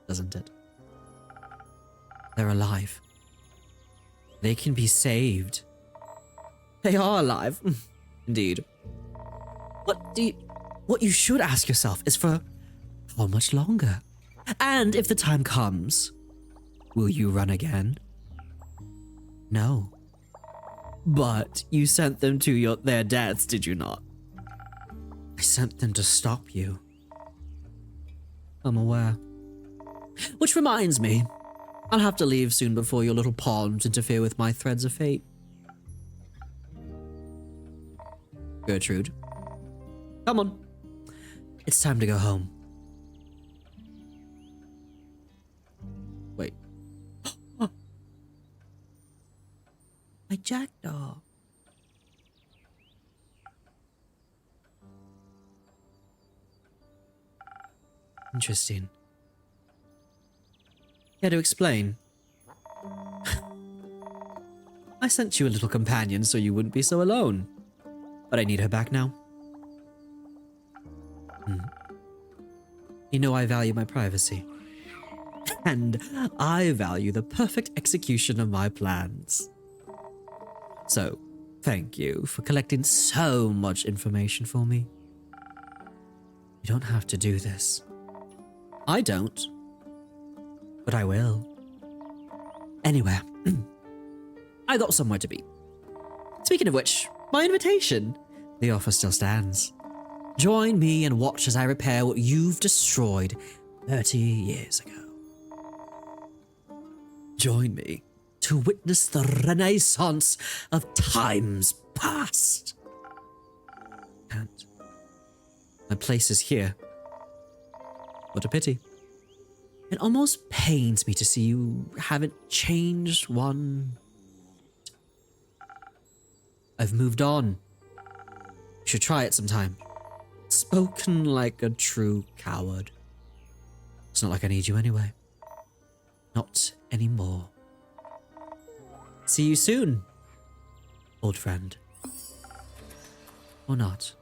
doesn't it? They're alive. They can be saved. They are alive. Indeed. What you should ask yourself is for how much longer? And if the time comes, will you run again? No. But you sent them to their deaths, did you not? I sent them to stop you. I'm aware. Which reminds me, I'll have to leave soon before your little pawns interfere with my threads of fate. Gertrude, come on. It's time to go home. Wait. My jackdaw. Interesting. Care to explain? I sent you a little companion so you wouldn't be so alone. But I need her back now. You know I value my privacy. And I value the perfect execution of my plans. So, thank you for collecting so much information for me. You don't have to do this. I don't. But I will. Anywhere. I got somewhere to be. Speaking of which, my invitation. The offer still stands. Join me and watch as I repair what you've destroyed 30 years ago. Join me to witness the renaissance of times past. And my place is here. What a pity. It almost pains me to see you haven't changed one. I've moved on. You should try it sometime. Spoken like a true coward. It's not like I need you anyway. Not anymore. See you soon, old friend. Or not.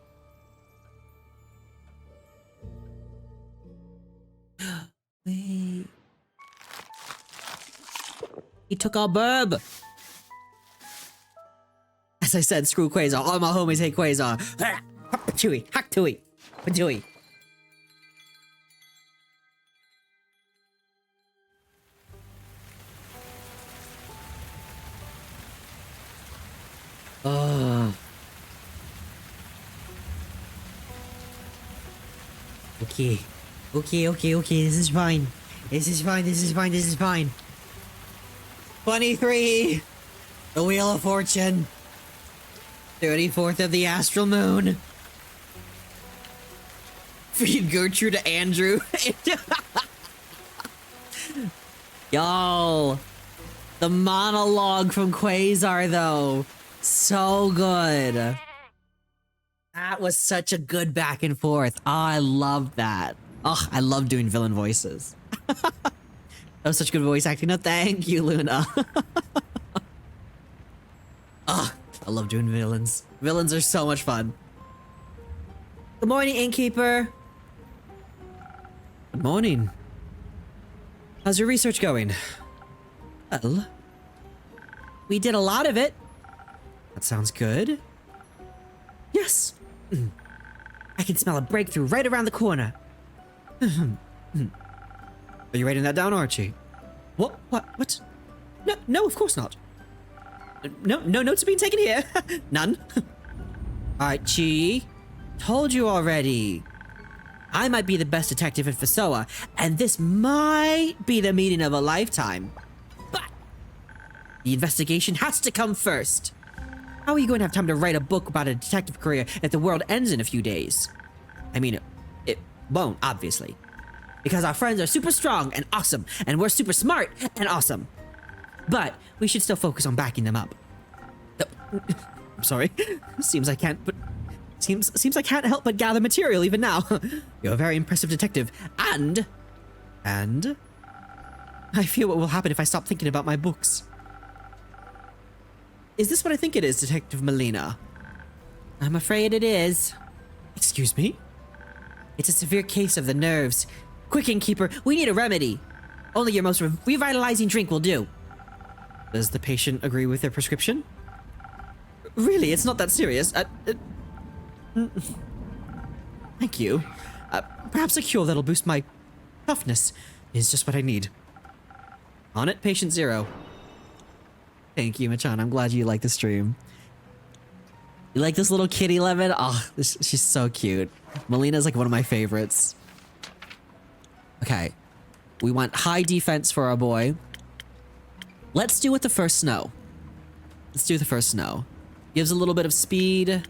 Wait. He took our burb. As I said, screw Quazar. All my homies hate Quazar. Patooey, hack-tooey, patooey. Oh. Okay. Okay. This is fine. This is fine. 23. The Wheel of Fortune. 34th of the Astral Moon. Feed Gertrude to Andrew. Yo. The monologue from Quazar, though. So good. That was such a good back and forth. Oh, I love that. Oh, I love doing villain voices. That was such good voice acting. No, thank you, Luna. Oh, I love doing villains. Villains are so much fun. Good morning, Innkeeper. Good morning. How's your research going? Well, we did a lot of it. That sounds good. Yes. I can smell a breakthrough right around the corner. Are you writing that down, Archie? What? No, of course not. No notes are being taken here. None. Archie, told you already. I might be the best detective in Fasoa, and this might be the meeting of a lifetime. But the investigation has to come first. How are you going to have time to write a book about a detective career if the world ends in a few days? I mean, it won't, obviously. Because our friends are super strong and awesome, and we're super smart and awesome. But we should still focus on backing them up. I'm sorry. Seems I can't help but gather material even now. You're a very impressive detective, and I fear what will happen if I stop thinking about my books. Is this what I think it is, Detective Melina? I'm afraid it is. Excuse me? It's a severe case of the nerves. Quick, Innkeeper, we need a remedy. Only your most revitalizing drink will do. Does the patient agree with their prescription? Really, it's not that serious. Thank you. Perhaps a cure that'll boost my toughness is just what I need. On it, patient 0. Thank you, Machan. I'm glad you like the stream. You like this little kitty lemon? Oh, she's so cute. Melina's like one of my favorites. Okay. We want high defense for our boy. Let's do it the first snow. Gives a little bit of speed. We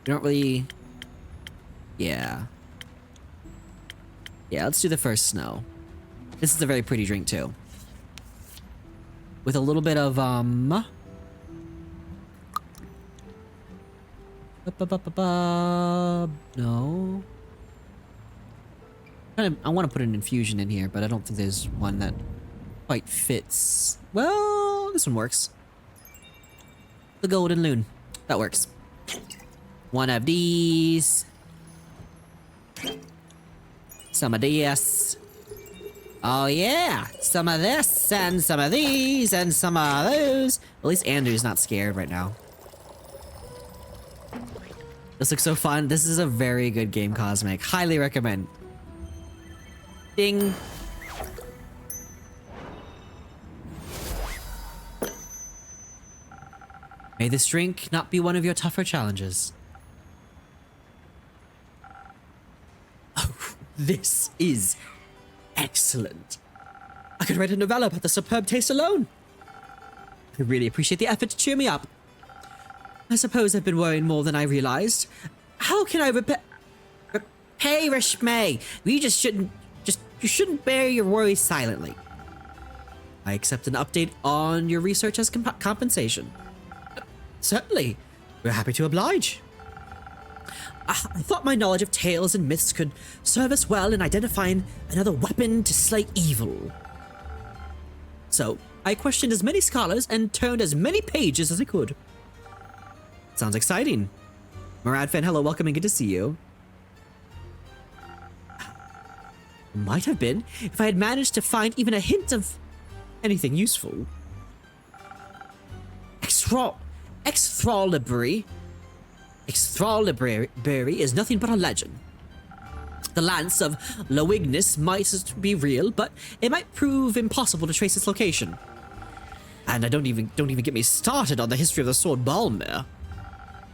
don't really... Yeah, let's do the first snow. This is a very pretty drink, too. With a little bit of, no. I want to put an infusion in here, but I don't think there's one that quite fits. Well, this one works. The Golden Loon. That works. One of these. Some of this. Oh yeah, some of this, and some of these, and some of those. At least Andrew's not scared right now. This looks so fun. This is a very good game, Cosmic. Highly recommend. Ding. May this drink not be one of your tougher challenges. Oh, this is excellent. I could write a novella about the superb taste alone. I really appreciate the effort to cheer me up. I suppose I've been worrying more than I realized. How can I repay Reshme? You shouldn't bear your worries silently. I accept an update on your research as compensation. Certainly. We're happy to oblige. I thought my knowledge of tales and myths could serve us well in identifying another weapon to slay evil. So, I questioned as many scholars and turned as many pages as I could. Sounds exciting. Muradfan, hello, welcome and good to see you. Might have been if I had managed to find even a hint of anything useful. Exthralibri is nothing but a legend. The lance of Loignus might be real, but it might prove impossible to trace its location. And don't even get me started on the history of the sword Balmer.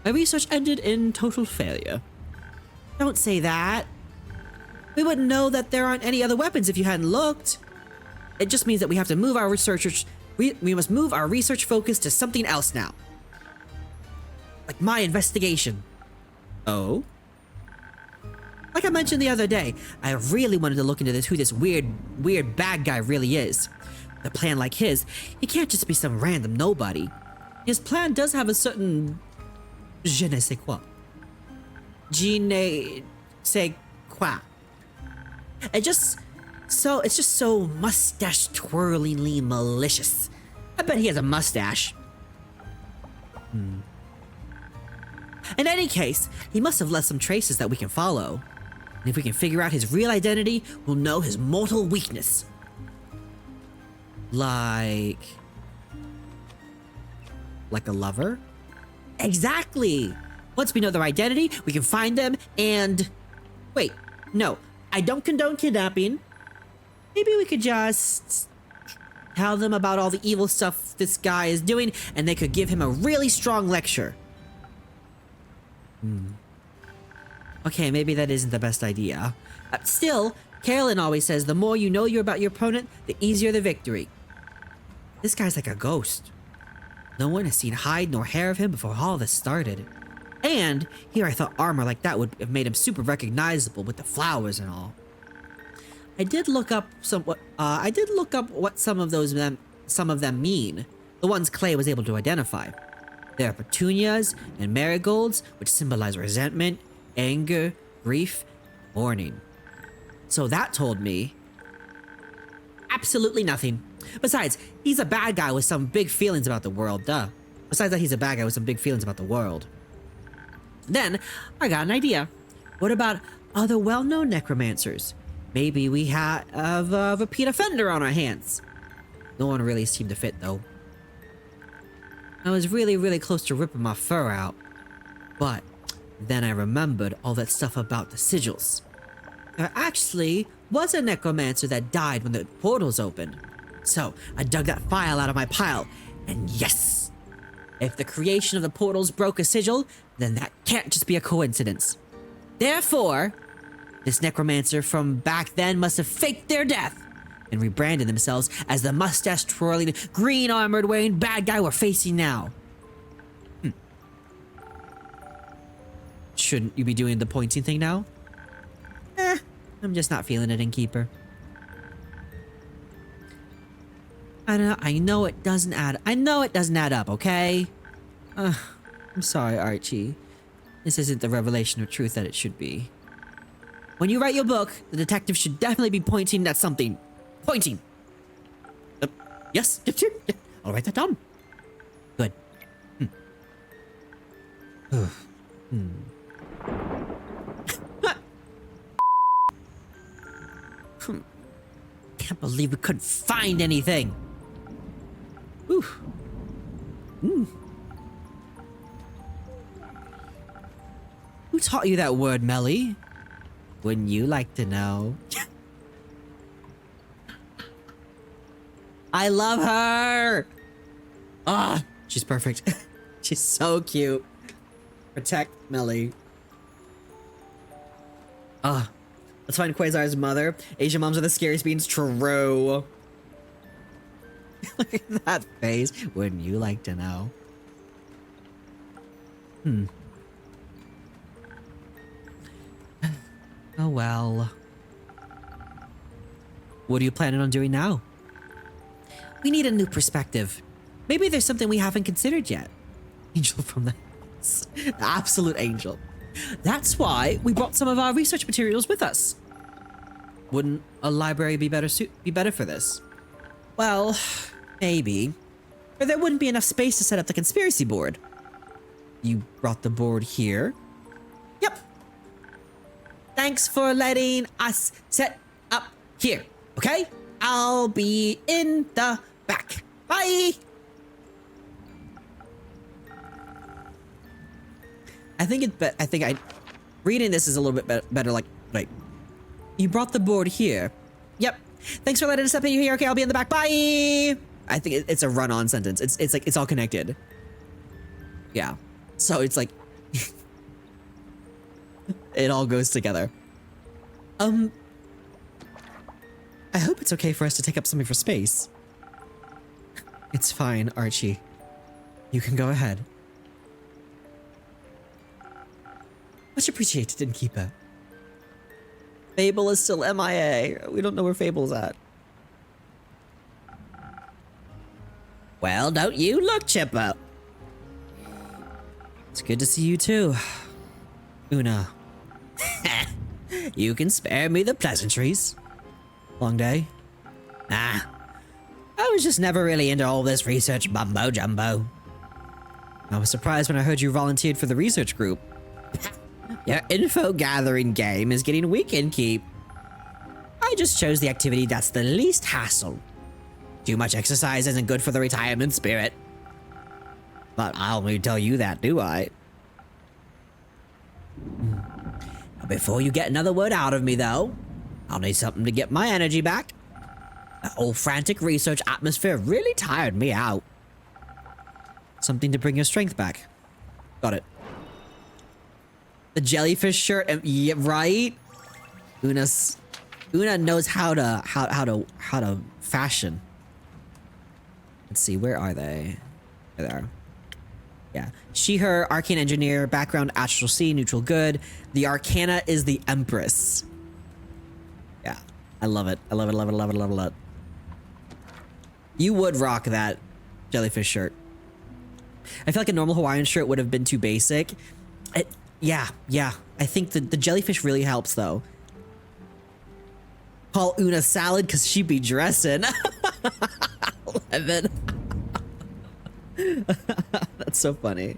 My research ended in total failure. Don't say that. We wouldn't know that there aren't any other weapons if you hadn't looked. It just means that we have to move our research. We must move our research focus to something else now. Like my investigation. Oh? Like I mentioned the other day, I really wanted to look into who this weird bad guy really is. With a plan like his, he can't just be some random nobody. His plan does have a certain je ne sais quoi. Je ne sais quoi. It's just so mustache twirlingly malicious. I bet he has a mustache. In any case, he must have left some traces that we can follow. And if we can figure out his real identity, we'll know his mortal weakness. Like a lover? Exactly! Once we know their identity, we can find them and... Wait, no, I don't condone kidnapping. Maybe we could just tell them about all the evil stuff this guy is doing, and they could give him a really strong lecture. Okay, maybe that isn't the best idea. Still, Carolyn always says the more you know about your opponent, the easier the victory. This guy's like a ghost. No one has seen hide nor hair of him before all this started. And here I thought armor like that would have made him super recognizable with the flowers and all. I did look up what some of them mean. The ones Clay was able to identify. There are petunias and marigolds, which symbolize resentment, anger, grief, mourning. So that told me absolutely nothing. Besides, he's a bad guy with some big feelings about the world, duh. Then, I got an idea. What about other well-known necromancers? Maybe we have a repeat offender on our hands. No one really seemed to fit, though. I was really close to ripping my fur out. But then I remembered all that stuff about the sigils. There actually was a necromancer that died when the portals opened. So I dug that file out of my pile, and yes! If the creation of the portals broke a sigil, then that can't just be a coincidence. Therefore, this necromancer from back then must have faked their death and rebranded themselves as the mustache-twirling, green-armored-wearing bad guy we're facing now. Shouldn't you be doing the pointing thing now? I'm just not feeling it, Innkeeper. I know it doesn't add up, okay? I'm sorry, Archie. This isn't the revelation of truth that it should be. When you write your book, the detective should definitely be pointing at something. Pointing! Yes? I'll write that down. Good. Can't believe we couldn't find anything. Whew. Who taught you that word, Melly? Wouldn't you like to know? I love her! Ah, she's perfect. She's so cute. Protect Melly. Let's find Quazar's mother. Asian moms are the scariest beings. True. Look at that face. Wouldn't you like to know? Oh well. What are you planning on doing now? We need a new perspective. Maybe there's something we haven't considered yet. Angel from the house. Absolute angel. That's why we brought some of our research materials with us. Wouldn't a library be better for this? Well, maybe. Or there wouldn't be enough space to set up the conspiracy board. You brought the board here? Yep. Thanks for letting us set up here, okay? I'll be in the back. Bye! Reading this is a little bit better, like, wait. You brought the board here. Yep. Thanks for letting us up here. Okay, I'll be in the back. Bye! I think it's a run-on sentence. It's like, it's all connected. Yeah. So it's like, it all goes together. I hope it's okay for us to take up something for space. It's fine, Archie. You can go ahead. Much appreciated, Innkeeper. Fable is still MIA. We don't know where Fable's at. Well, don't you look, Chipper. It's good to see you too, Una. You can spare me the pleasantries. Long day? Nah. I was just never really into all this research mumbo jumbo. I was surprised when I heard you volunteered for the research group. Your info gathering game is getting weak, Innkeep. I just chose the activity that's the least hassle. Too much exercise isn't good for the retirement spirit. But I don't need to tell you that, do I? Before you get another word out of me, though, I'll need something to get my energy back. The whole frantic research atmosphere really tired me out. Something to bring your strength back. Got it. The jellyfish shirt, yeah, right? Una knows how to fashion. Let's see, where are they? There they are. Yeah. She, her, arcane engineer, background astral sea, neutral good. The arcana is the empress. Yeah. I love it. I love it, love it, love it, love it, love it. You would rock that jellyfish shirt. I feel like a normal Hawaiian shirt would have been too basic. Yeah. I think the jellyfish really helps, though. Call Una salad because she be dressing. 11. That's so funny.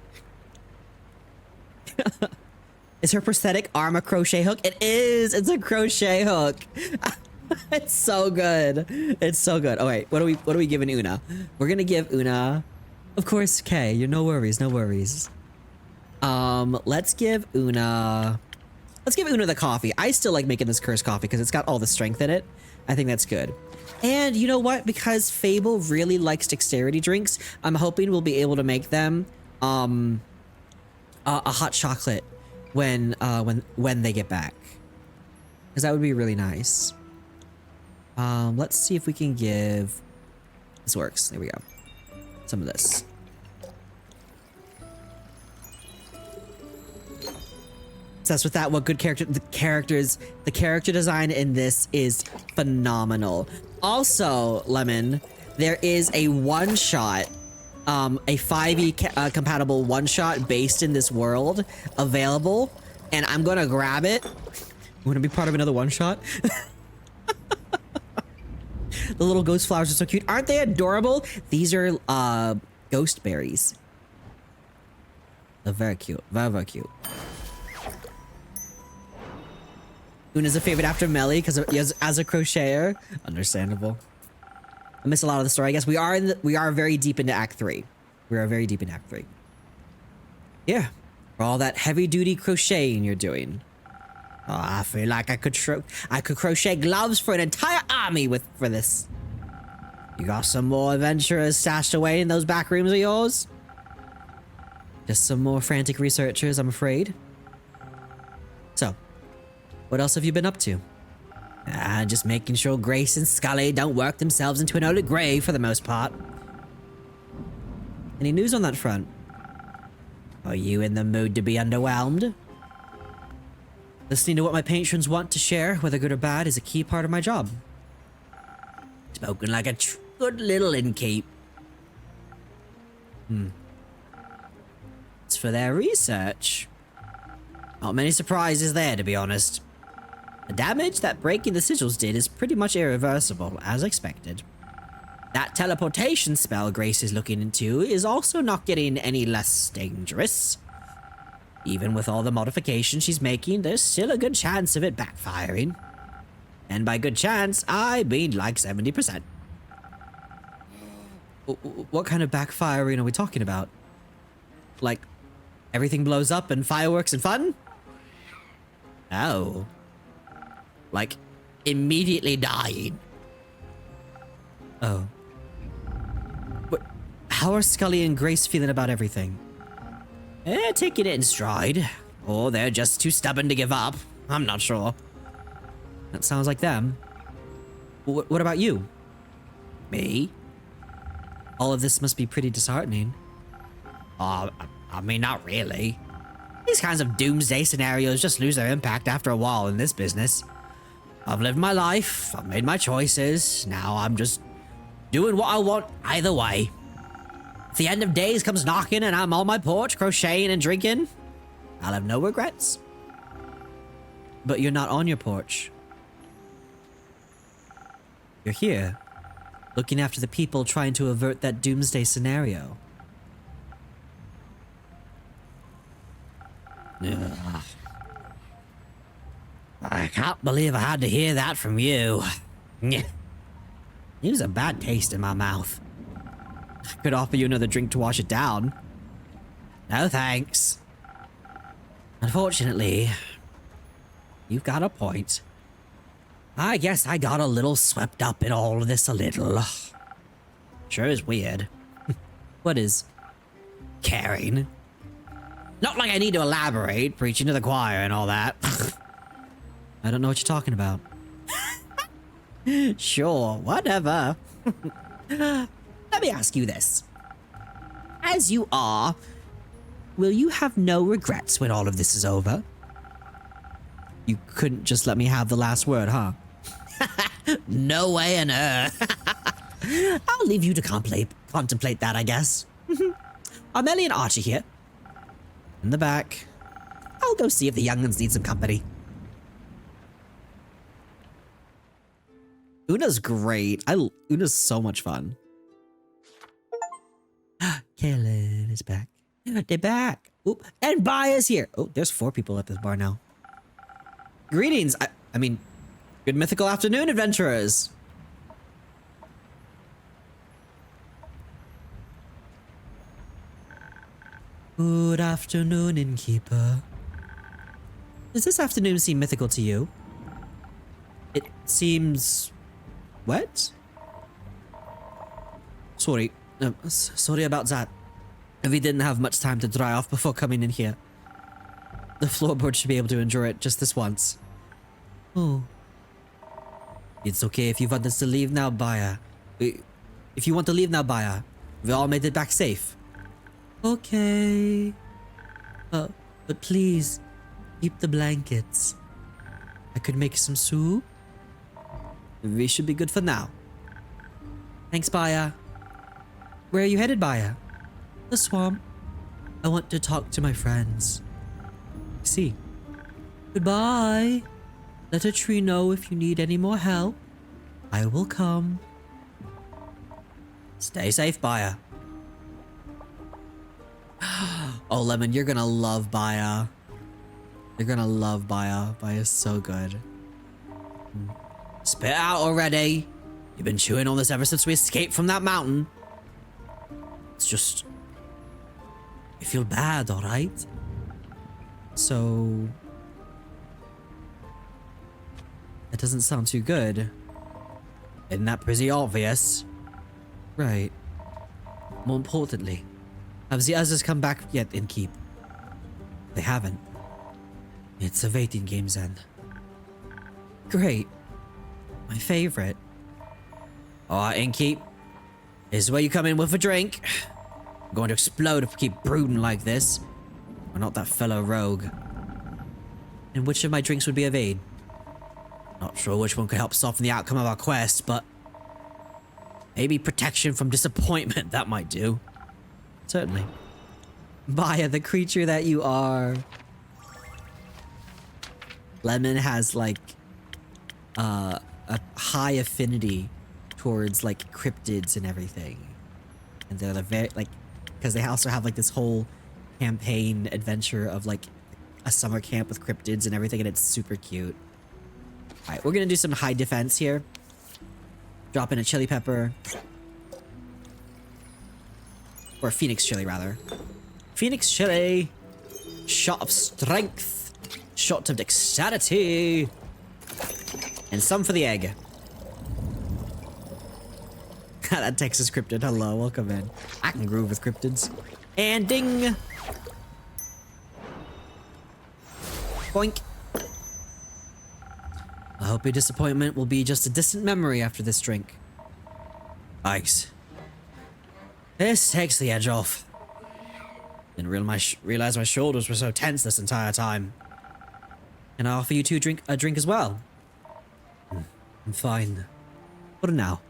Is her prosthetic arm a crochet hook? It is. It's a crochet hook. It's so good. It's so good. Oh wait, what are we giving Una? We're gonna give Una, of course, Kay. You're no worries, no worries. Let's give Una the coffee. I still like making this cursed coffee because it's got all the strength in it. I think that's good. And you know what? Because Fable really likes dexterity drinks, I'm hoping we'll be able to make them a hot chocolate when they get back. Because that would be really nice. Let's see if we can give... This works. There we go. Some of this. Obsessed with that. What good character... The character design in this is phenomenal. Also, Lemon, there is a one-shot, a 5e compatible one-shot based in this world available, and I'm gonna grab it. You wanna be part of another one-shot? The little ghost flowers are so cute. Aren't they adorable? These are, ghost berries. They're very cute. Very, very cute. Una's a favorite after Melly because as a crocheter. Understandable. I miss a lot of the story. I guess we are very deep into Act 3. We are very deep in Act 3. Yeah. For all that heavy-duty crocheting you're doing. Oh, I feel like I could crochet gloves for an entire army for this. You got some more adventurers stashed away in those back rooms of yours? Just some more frantic researchers, I'm afraid. So, what else have you been up to? Just making sure Grace and Scully don't work themselves into an early grave for the most part. Any news on that front? Are you in the mood to be underwhelmed? Listening to what my patrons want to share, whether good or bad, is a key part of my job. Spoken like a good little innkeep. It's for their research. Not many surprises there, to be honest. The damage that breaking the sigils did is pretty much irreversible, as expected. That teleportation spell Grace is looking into is also not getting any less dangerous. Even with all the modifications she's making, there's still a good chance of it backfiring. And by good chance, I mean like 70%. What kind of backfiring are we talking about? Like, everything blows up and fireworks and fun? Oh. Like, immediately dying. Oh. But how are Scully and Grace feeling about everything? They're taking it in stride. Or they're just too stubborn to give up. I'm not sure. That sounds like them. What about you? Me? All of this must be pretty disheartening. I mean, not really. These kinds of doomsday scenarios just lose their impact after a while in this business. I've lived my life, I've made my choices, now I'm just doing what I want either way. If the end of days comes knocking and I'm on my porch crocheting and drinking, I'll have no regrets. But you're not on your porch. You're here, looking after the people trying to avert that doomsday scenario. Ugh. I can't believe I had to hear that from you. Leaves a bad taste in my mouth. I could offer you another drink to wash it down. No thanks. Unfortunately, you've got a point. I guess I got a little swept up in all of this a little. Sure is weird. What is? Caring. Not like I need to elaborate, preaching to the choir and all that. I don't know what you're talking about. Sure, whatever. Let me ask you this. As you are, will you have no regrets when all of this is over? You couldn't just let me have the last word, huh? No way on earth. I'll leave you to contemplate that, I guess. I'm Ellie and Archie here. In the back. I'll go see if the young'uns need some company. Una's great. Una's so much fun. Kaylin is back. They're back. Oop. And Baya's here. Oh, there's 4 people at this bar now. Greetings. I mean, good mythical afternoon, adventurers. Good afternoon, innkeeper. Does this afternoon seem mythical to you? It seems... What? Sorry. Sorry about that. We didn't have much time to dry off before coming in here. The floorboard should be able to endure it just this once. Oh. It's okay if you want us to leave now, Baya. If you want to leave now, Baya. We all made it back safe. Okay. But please, keep the blankets. I could make some soup. We should be good for now. Thanks, Baya. Where are you headed, Baya? The swamp. I want to talk to my friends. See. Goodbye. Let a tree know if you need any more help. I will come. Stay safe, Baya. Oh, Lemon, you're gonna love Baya. You're gonna love Baya. Baya's so good. Spit out already. You've been chewing on this ever since we escaped from that mountain. It's just... I feel bad, alright? So... That doesn't sound too good. Isn't that pretty obvious? Right. More importantly, have the others come back yet, Innkeep? They haven't. It's a waiting game then. Great. My favorite. Alright, Innkeep. This is where you come in with a drink. I'm going to explode if we keep brooding like this. We're not that fellow rogue. And which of my drinks would be of aid? Not sure which one could help soften the outcome of our quest, but... maybe protection from disappointment, that might do. Certainly. Baya, the creature that you are. Lemon has, like, a high affinity towards, like, cryptids and everything. And they're very, like, because they also have, like, this whole campaign adventure of, like, a summer camp with cryptids and everything, and it's super cute. All right, we're gonna do some high defense here. Drop in a chili pepper. Or a phoenix chili, rather. Phoenix chili. Shot of strength. Shot of dexterity. And some for the egg. That Texas cryptid. Hello, welcome in. I can groove with cryptids. And ding! Boink. I hope your disappointment will be just a distant memory after this drink. Ice. This takes the edge off. Didn't realize my shoulders were so tense this entire time. Can I offer you two a drink as well? I'm fine. What now?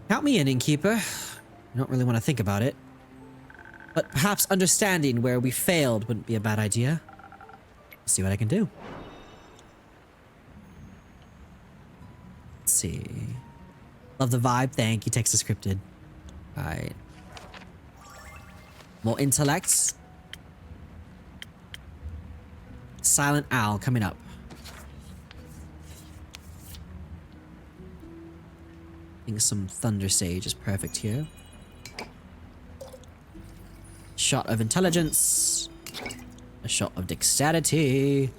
Count me in, innkeeper. I don't really want to think about it. But perhaps understanding where we failed wouldn't be a bad idea. Let's see what I can do. Let's see. Love the vibe. Thank you, Texas Cryptid. Alright. More intellect. Silent Owl coming up. I think some Thunder Sage is perfect here. Shot of intelligence. A shot of dexterity.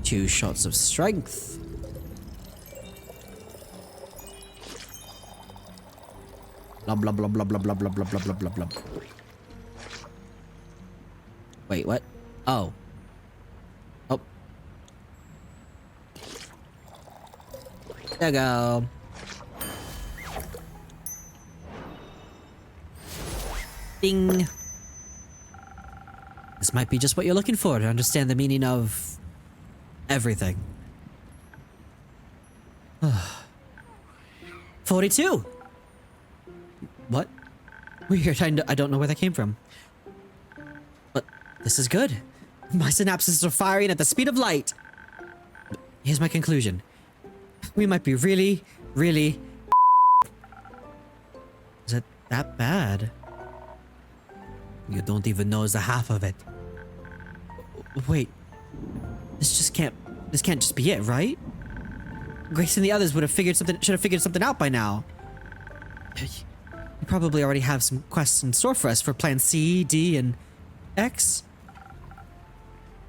2 shots of strength. Blah blah blah blah blah blah blah blah blah blah blah blah. Wait, what? Oh. Oh. There you go. Ding. This might be just what you're looking for to understand the meaning of everything. 42. What? Weird. I don't know where that came from. But this is good. My synapses are firing at the speed of light. Here's my conclusion. We might be really, really... Is it that bad? You don't even know the half of it. Wait. This can't just be it, right? Grace and the others should have figured something out by now. You probably already have some quests in store for us for plan C, D, and X.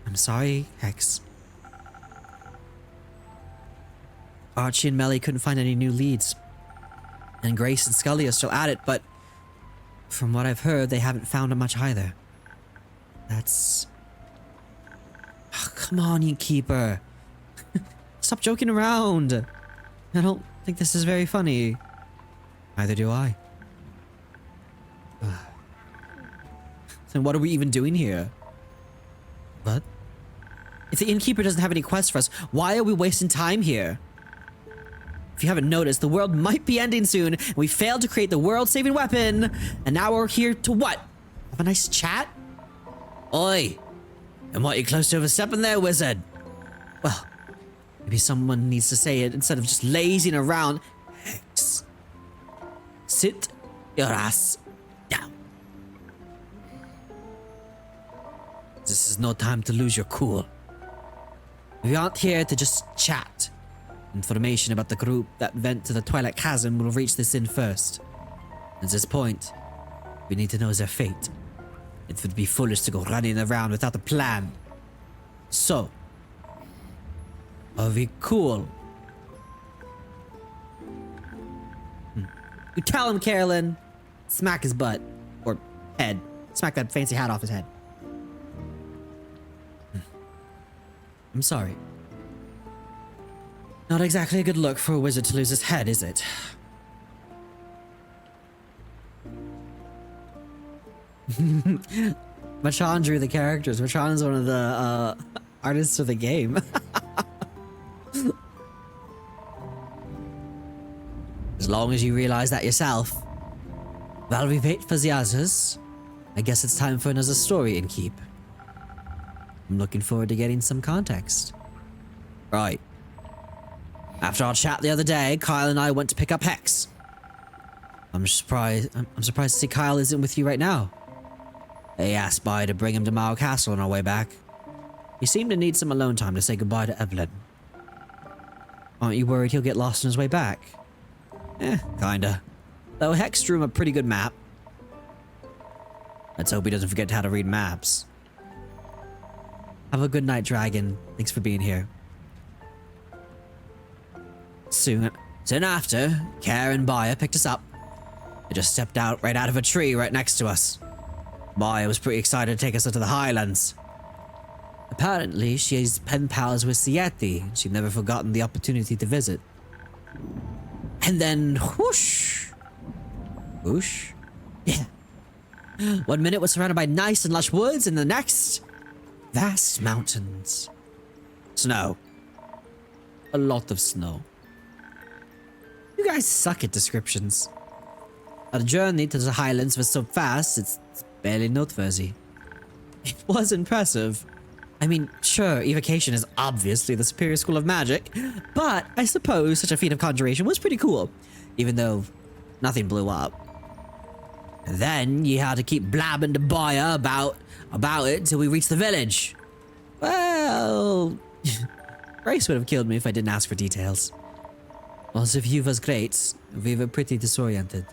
I'm sorry, X. Archie and Melly couldn't find any new leads. And Grace and Scully are still at it, but from what I've heard, they haven't found much either. That's... Oh, come on, you keeper. Stop joking around. I don't think this is very funny. Neither do I. Then what are we even doing here? What? If the innkeeper doesn't have any quests for us, why are we wasting time here? If you haven't noticed, the world might be ending soon, and we failed to create the world-saving weapon, and now we're here to what? Have a nice chat? Oi! Am I close to overstepping there, wizard? Well, maybe someone needs to say it instead of just lazing around. Hex. Sit your ass down. This is no time to lose your cool. We aren't here to just chat. Information about the group that went to the Twilight Chasm will reach this inn first. At this point, we need to know their fate. It would be foolish to go running around without a plan. So, are we cool? You tell him, Carolyn. Smack his butt. Or head. Smack that fancy hat off his head. I'm sorry. Not exactly a good look for a wizard to lose his head, is it? Machan drew the characters. Machan is one of the artists of the game. As long as you realize that yourself. While we wait for the others, I guess it's time for another story, Innkeep. I'm looking forward to getting some context. Right. After our chat the other day, Kyle and I went to pick up Hex. I'm surprised to see Kyle isn't with you right now. They asked Baya to bring him to Mile Castle on our way back. He seemed to need some alone time to say goodbye to Evelyn. Aren't you worried he'll get lost on his way back? Kinda. Though Hex drew him a pretty good map. Let's hope he doesn't forget how to read maps. Have a good night, Dragon. Thanks for being here. Soon after, Care and Baya picked us up. They just stepped out right out of a tree right next to us. Baya was pretty excited to take us into the Highlands. Apparently, she's pen pals with Sieti, and she'd never forgotten the opportunity to visit. And then, whoosh. Whoosh? Yeah. 1 minute we're surrounded by nice and lush woods, and the next, vast mountains. Snow. A lot of snow. You guys suck at descriptions. Our journey to the Highlands was so fast, it's barely noteworthy. It was impressive. I mean, sure, evocation is obviously the superior school of magic, but I suppose such a feat of conjuration was pretty cool, even though nothing blew up. And then you had to keep blabbing to Baya about it till we reached the village. Well, Grace would have killed me if I didn't ask for details. As if you was great, we were pretty disoriented.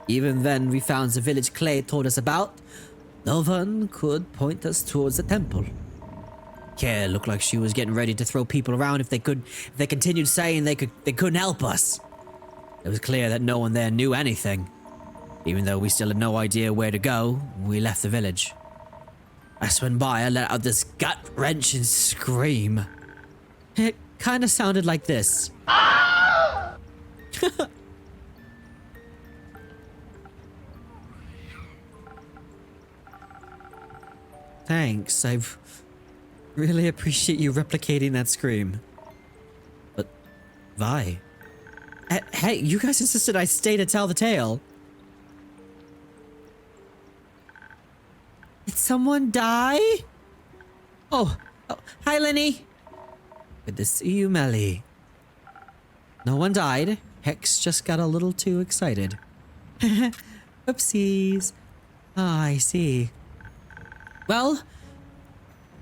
Even then we found the village Clay told us about, no one could point us towards the temple. Care looked like she was getting ready to throw people around if they continued saying they couldn't help us. It was clear that no one there knew anything. Even though we still had no idea where to go, we left the village. That's when Baya let out this gut-wrenching scream. It kinda sounded like this. Thanks, I really appreciate you replicating that scream. But, why? Hey, you guys insisted I stay to tell the tale. Did someone die? Oh, hi Lenny. Good to see you, Melly. No one died. Hex just got a little too excited. Oopsies. Ah, I see. Well,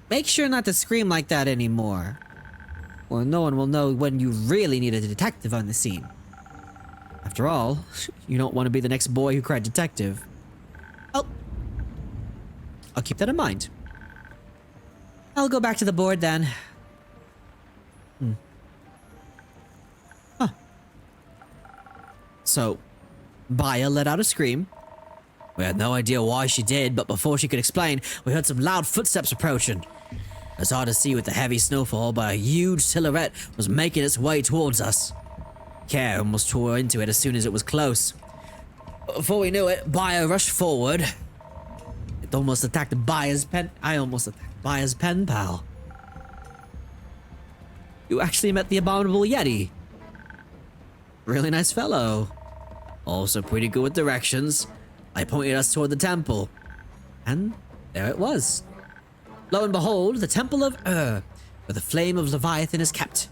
make sure not to scream like that anymore. Or no one will know when you really need a detective on the scene. After all, you don't want to be the next boy who cried detective. I'll keep that in mind. I'll go back to the board then. Huh. So, Baya let out a scream. We had no idea why she did, but before she could explain, we heard some loud footsteps approaching. It was hard to see with the heavy snowfall, but a huge silhouette was making its way towards us. Care almost tore into it as soon as it was close. Before we knew it, Baya rushed forward. It almost attacked Baya's pen. I almost attacked Baya's pen pal. You actually met the abominable Yeti. Really nice fellow. Also pretty good with directions. I pointed us toward the temple. And there it was. Lo and behold, the Temple of where the flame of Leviathan is kept.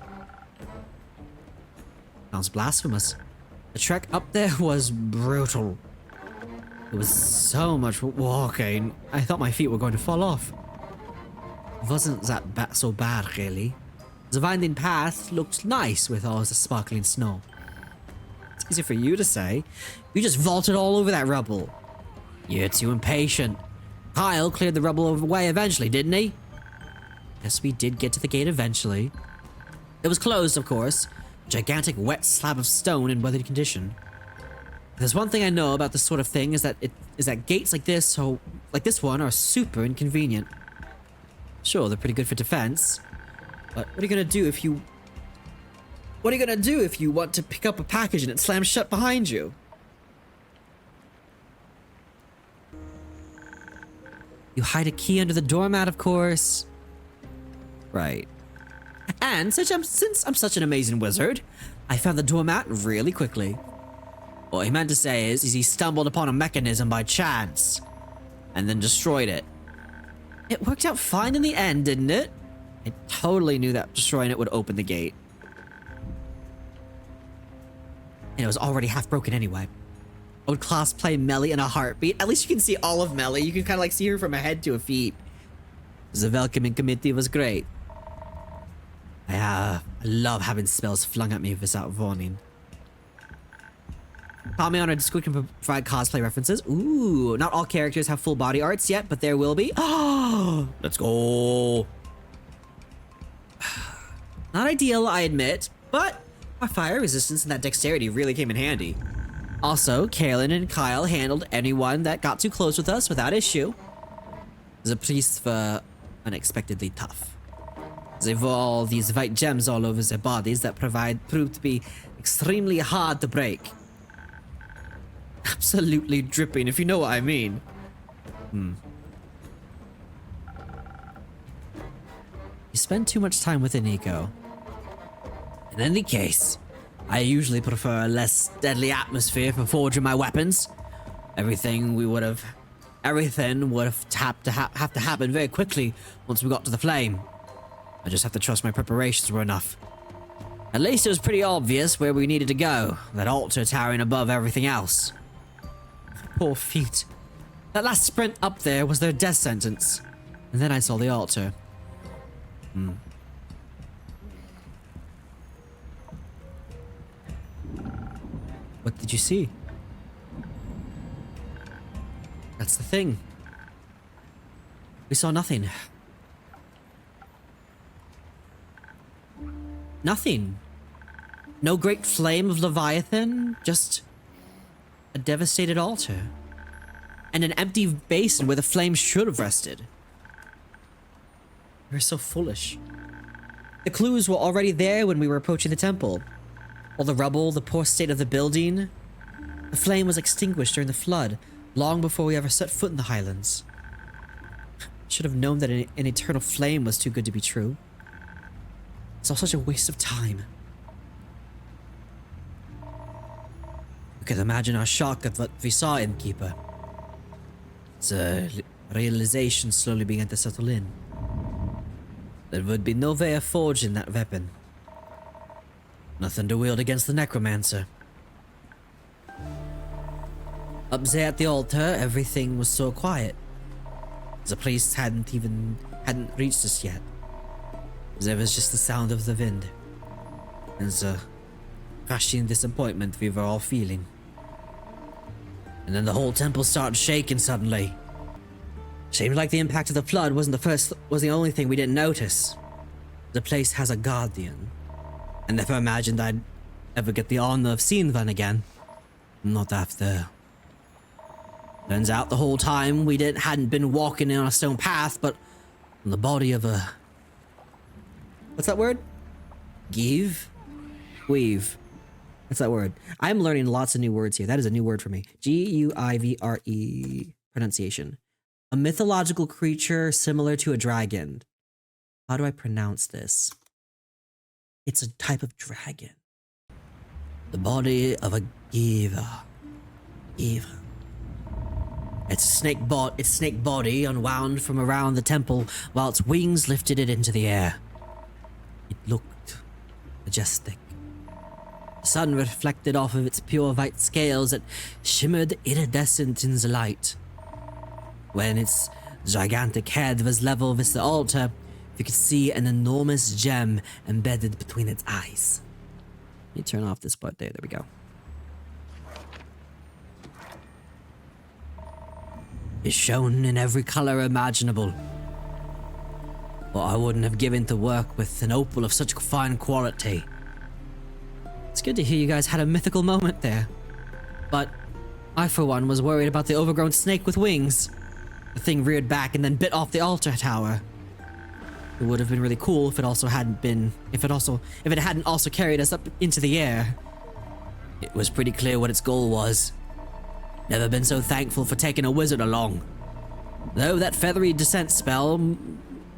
Sounds blasphemous. The trek up there was brutal. It was so much walking, I thought my feet were going to fall off. It wasn't that so bad, really. The winding path looked nice with all the sparkling snow. It's easy for you to say. You just vaulted all over that rubble. You're too impatient. Kyle cleared the rubble away eventually, didn't he? Yes, we did get to the gate eventually. It was closed, of course. A gigantic wet slab of stone in weathered condition. If there's one thing I know about this sort of thing is that gates like this one are super inconvenient. Sure, they're pretty good for defense, but what are you gonna do if you want to pick up a package and it slams shut behind you? You hide a key under the doormat, of course. Right. And since I'm such an amazing wizard, I found the doormat really quickly. What he meant to say is he stumbled upon a mechanism by chance, and then destroyed it. It worked out fine in the end, didn't it? I totally knew that destroying it would open the gate. And it was already half broken anyway. I would cosplay Melly in a heartbeat. At least you can see all of Melly. You can kind of like see her from her head to her feet. The welcoming committee was great. I love having spells flung at me without warning. Call me on our Discord can provide cosplay references. Ooh, not all characters have full body arts yet, but there will be. Oh, let's go. Not ideal, I admit, but my fire resistance and that dexterity really came in handy. Also, Kaelin and Kyle handled anyone that got too close with us without issue. The priests were unexpectedly tough. They wore all these white gems all over their bodies that proved to be extremely hard to break. Absolutely dripping, if you know what I mean. You spend too much time with Nico. In any case, I usually prefer a less deadly atmosphere for forging my weapons. Everything would have have to happen very quickly once we got to the flame. I just have to trust my preparations were enough. At least it was pretty obvious where we needed to go, that altar towering above everything else. Poor feet. That last sprint up there was their death sentence. And then I saw the altar. What did you see? That's the thing. We saw nothing. Nothing. No great flame of Leviathan, just a devastated altar. And an empty basin where the flame should have rested. We were so foolish. The clues were already there when we were approaching the temple. All the rubble, the poor state of the building. The flame was extinguished during the flood, long before we ever set foot in the Highlands. Should have known that an eternal flame was too good to be true. It's all such a waste of time. You can imagine our shock at what we saw, Innkeeper. The realization slowly began to settle in. There would be no way of forging that weapon. Nothing to wield against the necromancer. Up there at the altar, everything was so quiet. The priest hadn't reached us yet. There was just the sound of the wind and the crushing disappointment we were all feeling. And then the whole temple started shaking suddenly. Seemed like the impact of the flood was the only thing we didn't notice. The place has a guardian. I never imagined I'd ever get the honor of seeing one again. Not after. Turns out the whole time we hadn't been walking on a stone path, but on the body of a... What's that word? Give? Weave. What's that word? I'm learning lots of new words here. That is a new word for me. G-U-I-V-R-E pronunciation. A mythological creature similar to a dragon. How do I pronounce this? It's a type of dragon. The body of a Giva. Giva. Its snake body unwound from around the temple while its wings lifted it into the air. It looked majestic. The sun reflected off of its pure white scales that shimmered iridescent in the light. When its gigantic head was level with the altar, you could see an enormous gem embedded between its eyes. Let me turn off this part there. There we go. It shone in every color imaginable. But I wouldn't have given to work with an opal of such fine quality. It's good to hear you guys had a mythical moment there. But I, for one, was worried about the overgrown snake with wings. The thing reared back and then bit off the altar tower. It would have been really cool if it hadn't also carried us up into the air. It was pretty clear what its goal was. Never been so thankful for taking a wizard along. Though that feathery descent spell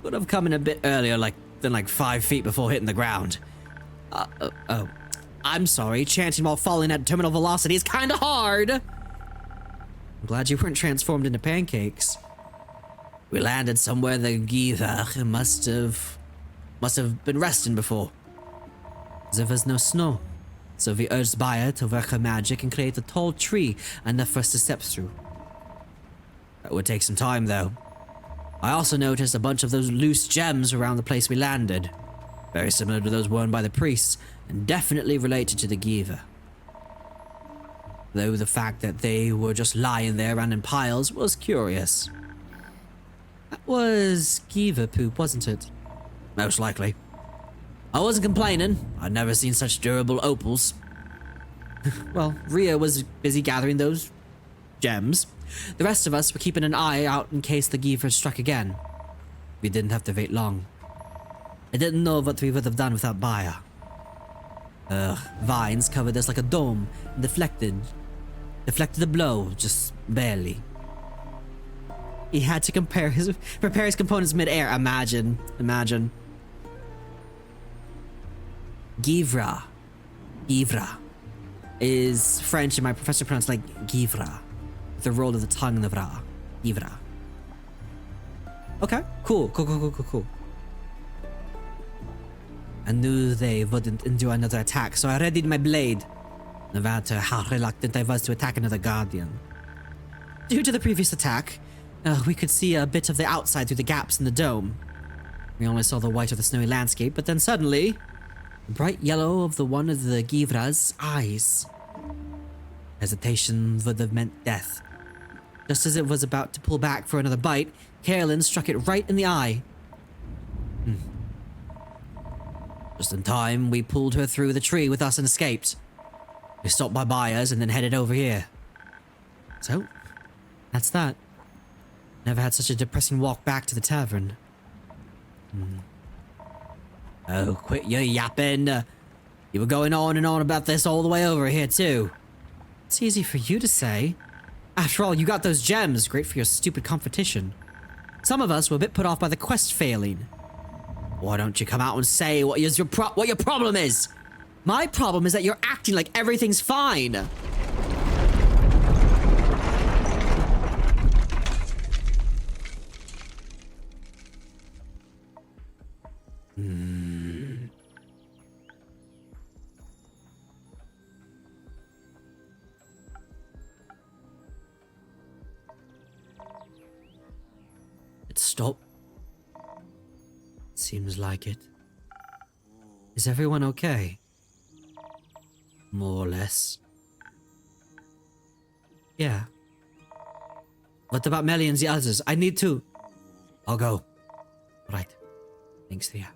would have come in a bit earlier, than 5 feet before hitting the ground. Oh. I'm sorry, chanting while falling at terminal velocity is kinda hard! I'm glad you weren't transformed into pancakes. We landed somewhere the Giva must have been resting before. There was no snow. So we urged Baya to work her magic and create a tall tree enough for us to step through. That would take some time, though. I also noticed a bunch of those loose gems around the place we landed. Very similar to those worn by the priests, and definitely related to the Giver. Though the fact that they were just lying there and in piles was curious. That was Giver poop, wasn't it? Most likely. I wasn't complaining. I'd never seen such durable opals. Well, Rhea was busy gathering those gems. The rest of us were keeping an eye out in case the Giver struck again. We didn't have to wait long. I didn't know what we would have done without Baya. Vines covered us like a dome and deflected the blow, just barely. He had to prepare his components mid-air. Imagine. Givra is French, and my professor pronounced like Givra, with the roll of the tongue in the vra. Givra. Okay, cool. I knew they wouldn't endure another attack, so I readied my blade, no matter how reluctant I was to attack another guardian. Due to the previous attack, we could see a bit of the outside through the gaps in the dome. We only saw the white of the snowy landscape, but then suddenly, the bright yellow of one of the Givra's eyes. Hesitation would have meant death. Just as it was about to pull back for another bite, Carolyn struck it right in the eye. Just in time, we pulled her through the tree with us and escaped. We stopped by Baya's and then headed over here. So, that's that. Never had such a depressing walk back to the tavern. Oh, quit your yapping. You were going on and on about this all the way over here, too. It's easy for you to say. After all, you got those gems. Great for your stupid competition. Some of us were a bit put off by the quest failing. Why don't you come out and say what your problem is? My problem is that you're acting like everything's fine. It stopped. Seems like it. Is everyone okay? More or less. Yeah. What about Melly and the others? I need to. I'll go. Right. Thanks, Thea.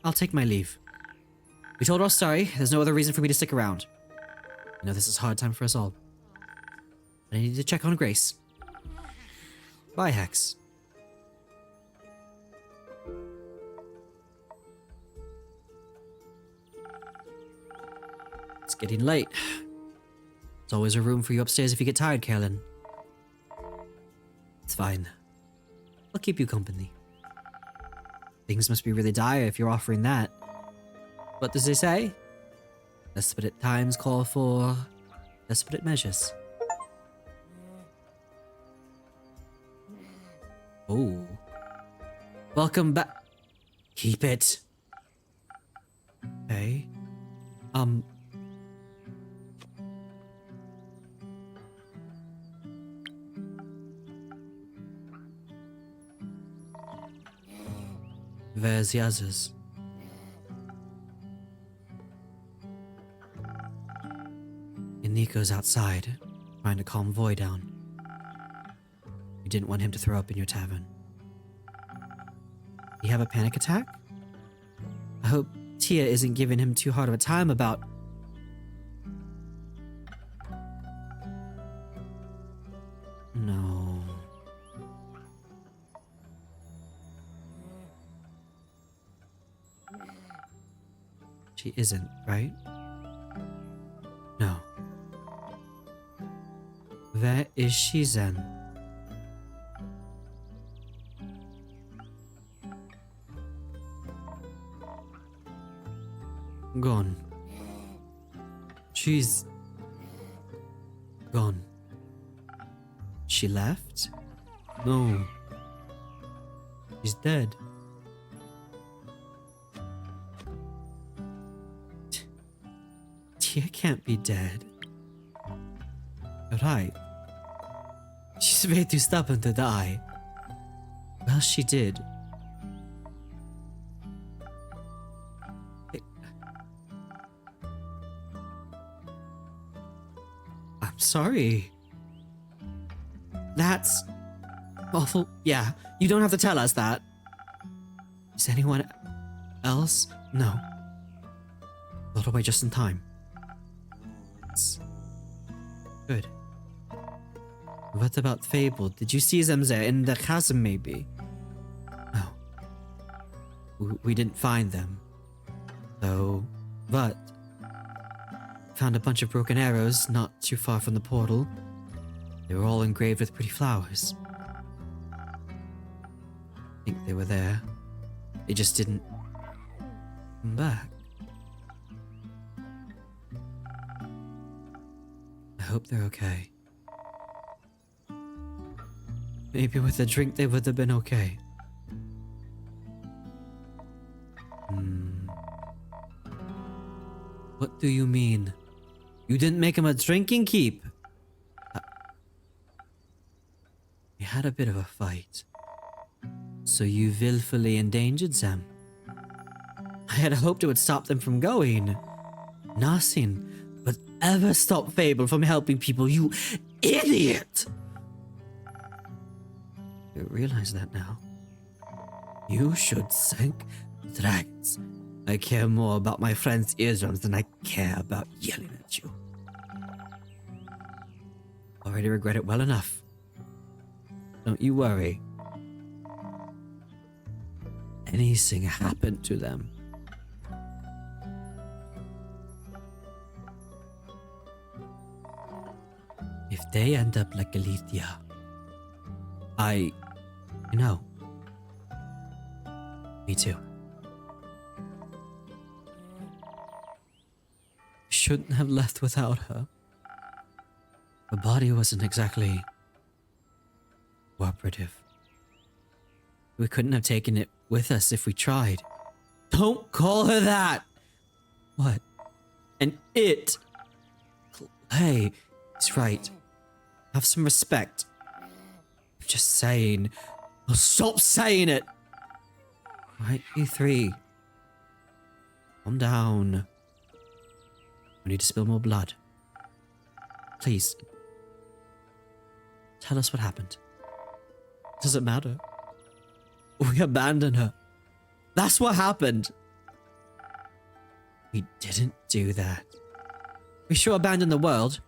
I'll take my leave. We told our story. There's no other reason for me to stick around. I know this is a hard time for us all. But I need to check on Grace. Bye, Hex. It's getting late. There's always a room for you upstairs if you get tired, Carolyn. It's fine. I'll keep you company. Things must be really dire if you're offering that. What does they say? Desperate times call for desperate measures. Oh. Welcome back. Keep it. Okay. Where's the others? And Nico's outside, trying to calm Voy down. You didn't want him to throw up in your tavern. You have a panic attack? I hope Tia isn't giving him too hard of a time about... No. She isn't, right? No. Where is she then? Gone. She's... gone. She left? No. She's dead. She can't be dead. You're right. She's way too stubborn to die. Well, she did. I'm sorry. That's awful. Yeah, you don't have to tell us that. Is anyone else? No. Got away just in time. It's good. What about Fable? Did you see them there in the chasm, maybe? No. We didn't find them. So, but found a bunch of broken arrows not too far from the portal. They were all engraved with pretty flowers. I think they were there. They just didn't come back. I hope they're okay. Maybe with a drink they would have been okay. What do you mean? You didn't make him a drinking keep? We had a bit of a fight. So you willfully endangered them? I had hoped it would stop them from going. Nothing would ever stop Fable from helping people, you idiot! You realize that now? You should thank dragons. I care more about my friend's eardrums than I care about yelling at you. Already regret it well enough. Don't you worry. Anything happened to them? If they end up like Alethea, you know. Me too. Shouldn't have left without her. Her body wasn't exactly cooperative. We couldn't have taken it with us if we tried. Don't call her that! What? And it? Hey, it's right. Have some respect. I'm just saying. Oh, stop saying it! Right, you three. Calm down. We need to spill more blood. Please. Tell us what happened. Does it matter? We abandoned her. That's what happened. We didn't do that. We sure abandoned the world.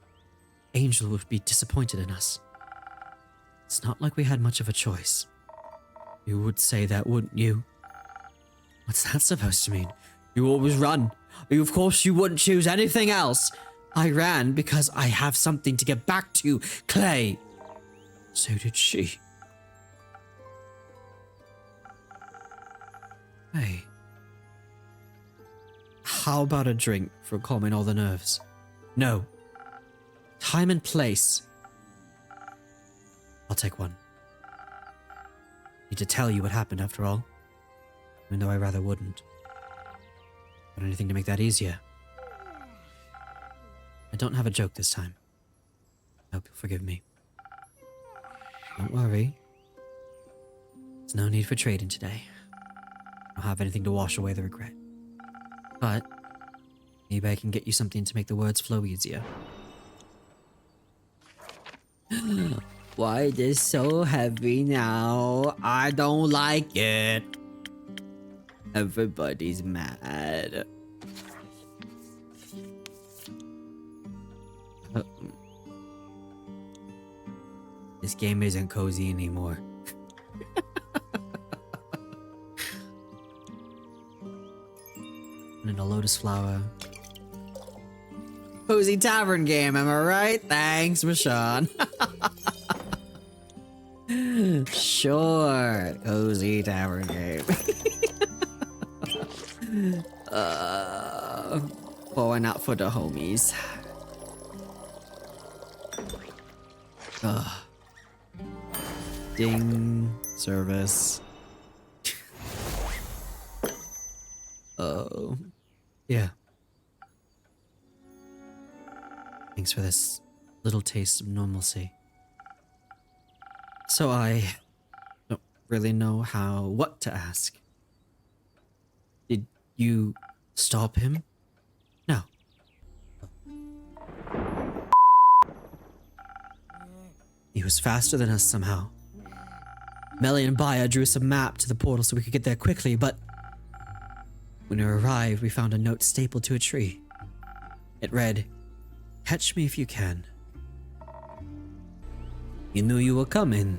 Angel would be disappointed in us. It's not like we had much of a choice. You would say that, wouldn't you? What's that supposed to mean? You always run. Of course you wouldn't choose anything else. I ran because I have something to get back to, Clay. So did she. Hey. How about a drink for calming all the nerves? No. Time and place. I'll take one. Need to tell you what happened after all. Even though I rather wouldn't. Got anything to make that easier? I don't have a joke this time. I hope you'll forgive me. Don't worry. There's no need for trading today. I don't have anything to wash away the regret. But maybe I can get you something to make the words flow easier. Why is this so heavy now? I don't like it. Everybody's mad. This game isn't cozy anymore. And a lotus flower. Cozy Tavern game, am I right? Thanks, Rashawn. Sure, cozy Tavern game. Pouring out for the homies. Ding. Service. Oh. Yeah. Thanks for this little taste of normalcy. So I don't really know what to ask. Did you stop him? No. He was faster than us somehow. Melly and Baya drew us a map to the portal so we could get there quickly, but when we arrived, we found a note stapled to a tree. It read, "Catch me if you can." You knew you were coming.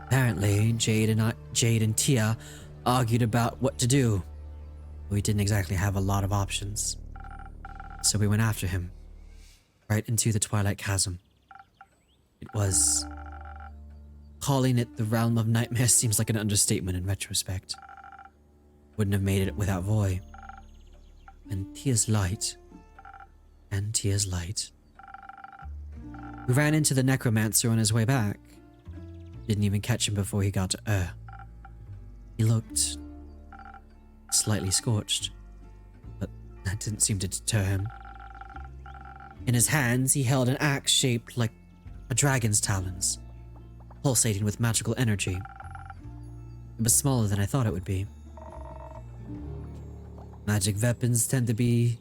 Apparently, Jade and Tia argued about what to do. We didn't exactly have a lot of options. So we went after him, right into the Twilight Chasm. It was... Calling it the realm of nightmares seems like an understatement in retrospect. Wouldn't have made it without Voy. And Tia's light. We ran into the necromancer on his way back. Didn't even catch him before he got to He looked slightly scorched, but that didn't seem to deter him. In his hands, he held an axe shaped like a dragon's talons, pulsating with magical energy. It was smaller than I thought it would be. Magic weapons tend to be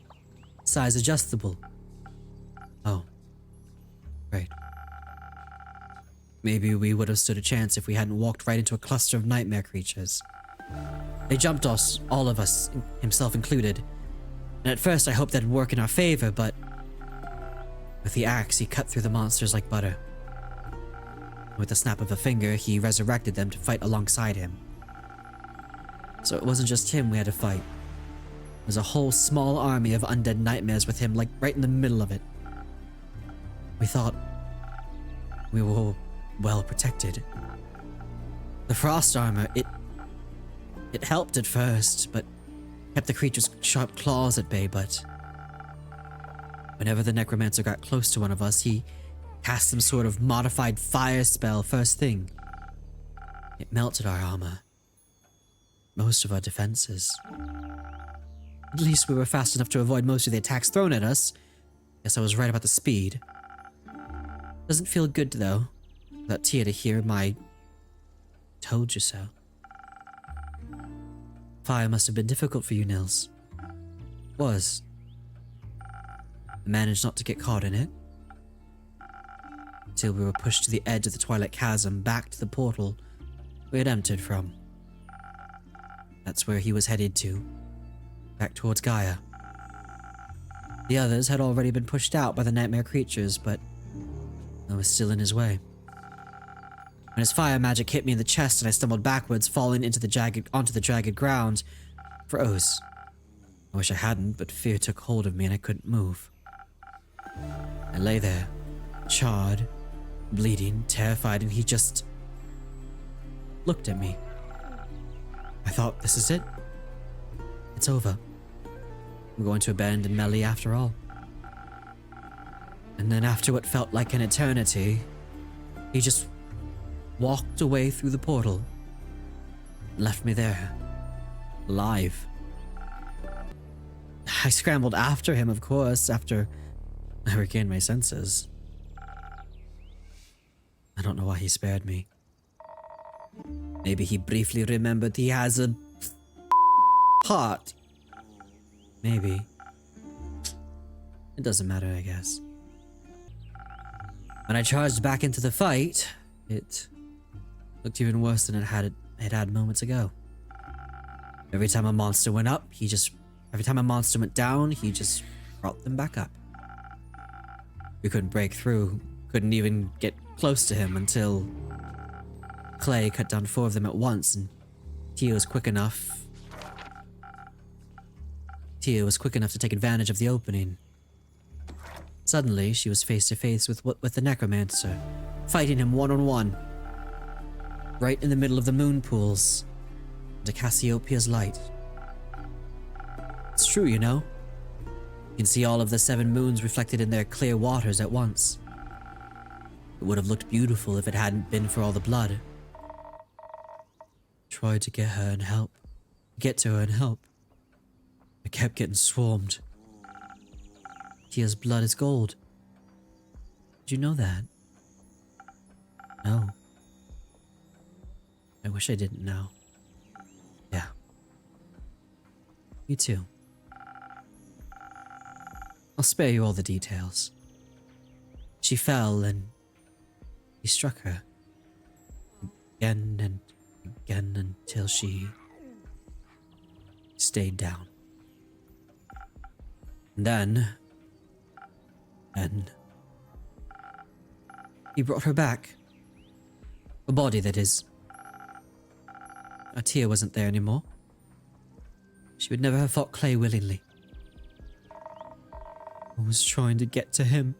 size adjustable. Oh. Right. Maybe we would have stood a chance if we hadn't walked right into a cluster of nightmare creatures. They jumped us, all of us, himself included. And at first I hoped that'd work in our favor, but with the axe he cut through the monsters like butter. With the snap of a finger, he resurrected them to fight alongside him. So it wasn't just him we had to fight. It was a whole small army of undead nightmares with him like right in the middle of it. We thought we were well protected. The frost armor, it helped at first, but kept the creature's sharp claws at bay, but whenever the necromancer got close to one of us, he cast some sort of modified fire spell first thing. It melted our armor. Most of our defenses. At least we were fast enough to avoid most of the attacks thrown at us. Guess I was right about the speed. Doesn't feel good, though, without Tia to hear my "told you so." Fire must have been difficult for you, Nils. Was. I managed not to get caught in it. Until we were pushed to the edge of the Twilight Chasm, back to the portal we had entered from. That's where he was headed to. Back towards Gaia. The others had already been pushed out by the nightmare creatures, but I was still in his way. When his fire magic hit me in the chest and I stumbled backwards, falling onto the jagged ground, froze. I wish I hadn't, but fear took hold of me and I couldn't move. I lay there, charred, bleeding, terrified, and he just looked at me. I thought, this is it. It's over. I'm going to abandon Melly after all. And then after what felt like an eternity, he just walked away through the portal and left me there, alive. I scrambled after him, of course, after I regained my senses. I don't know why he spared me. Maybe he briefly remembered he has a heart. Maybe. It doesn't matter, I guess. When I charged back into the fight, it looked even worse than it had moments ago. Every time a monster went up, every time a monster went down, he just brought them back up. We couldn't break through, couldn't even get close to him until Clay cut down 4 of them at once, and Tia was quick enough to take advantage of the opening. Suddenly, she was face to face with the necromancer, fighting him one-on-one, right in the middle of the moon pools, under Cassiopeia's light. It's true, you know. You can see all of the 7 moons reflected in their clear waters at once. It would have looked beautiful if it hadn't been for all the blood. Tried to get to her and help. I kept getting swarmed. Tia's blood is gold. Did you know that? No. I wish I didn't know. Yeah. Me too. I'll spare you all the details. She fell and he struck her. Again and again until she stayed down. And then he brought her back. A body, that is. Tia wasn't there anymore. She would never have fought Clay willingly. I was trying to get to him.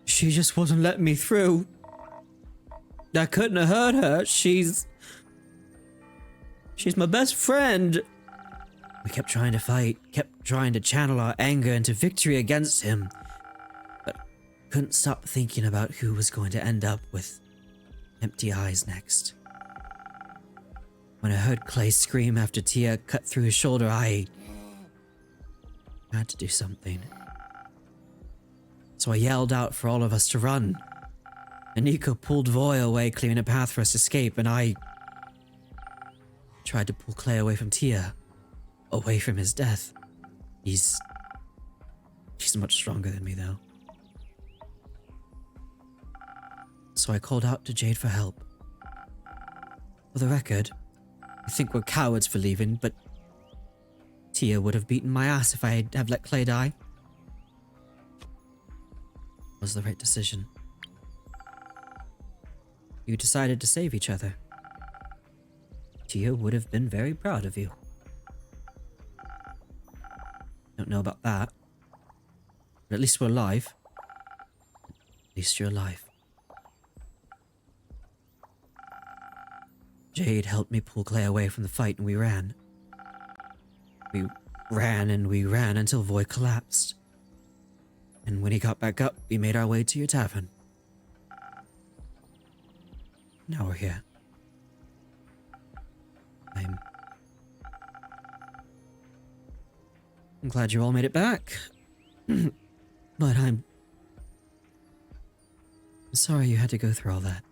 She just wouldn't let me through. I couldn't have hurt her. She's my best friend. We kept trying to fight, kept trying to channel our anger into victory against him, but couldn't stop thinking about who was going to end up with empty eyes next. When I heard Clay scream after Tia cut through his shoulder, I had to do something. So I yelled out for all of us to run. And Nico pulled Voy away, clearing a path for us to escape, and I tried to pull Clay away from Tia, away from his death. She's much stronger than me, though. So I called out to Jade for help. For the record, I think we're cowards for leaving, but Tia would have beaten my ass if I had let Clay die. It was the right decision. You decided to save each other. Tia would have been very proud of you. Don't know about that. But at least we're alive. At least you're alive. Jade helped me pull Clay away from the fight and we ran. We ran and we ran until Voy collapsed. And when he got back up, we made our way to your tavern. Now we're here. I'm glad you all made it back. But I'm sorry you had to go through all that.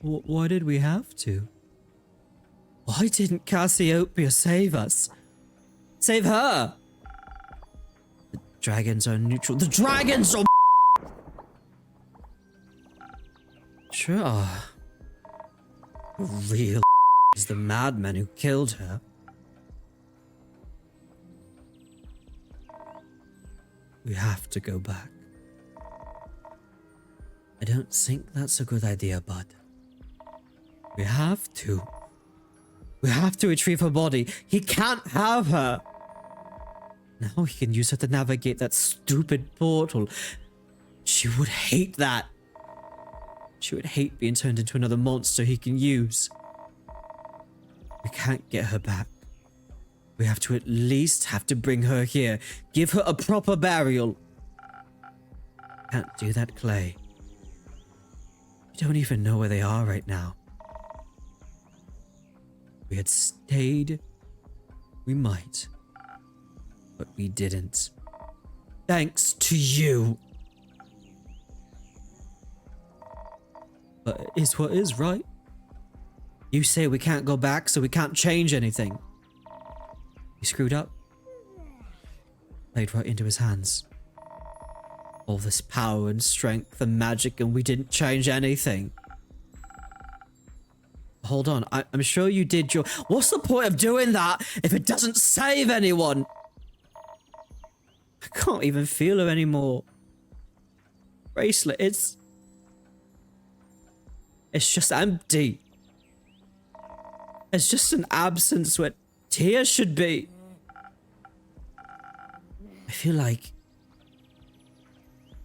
Why did we have to? Why didn't Cassiopeia save us? Save her! The dragons are neutral. The dragons are sure. The real is the madman who killed her. We have to go back. I don't think that's a good idea, bud. We have to. We have to retrieve her body. He can't have her. Now he can use her to navigate that stupid portal. She would hate that. She would hate being turned into another monster he can use. We can't get her back. We have to at least have to bring her here. Give her a proper burial. Can't do that, Clay. You don't even know where they are right now. We had stayed, we might, but we didn't. Thanks to you. But it is what is, right? You say we can't go back, so we can't change anything. You screwed up. Played right into his hands. All this power and strength and magic, and we didn't change anything. Hold on, I'm sure you did your... What's the point of doing that if it doesn't save anyone? I can't even feel her anymore. Bracelet, it's just empty. It's just an absence where Tia should be. I feel like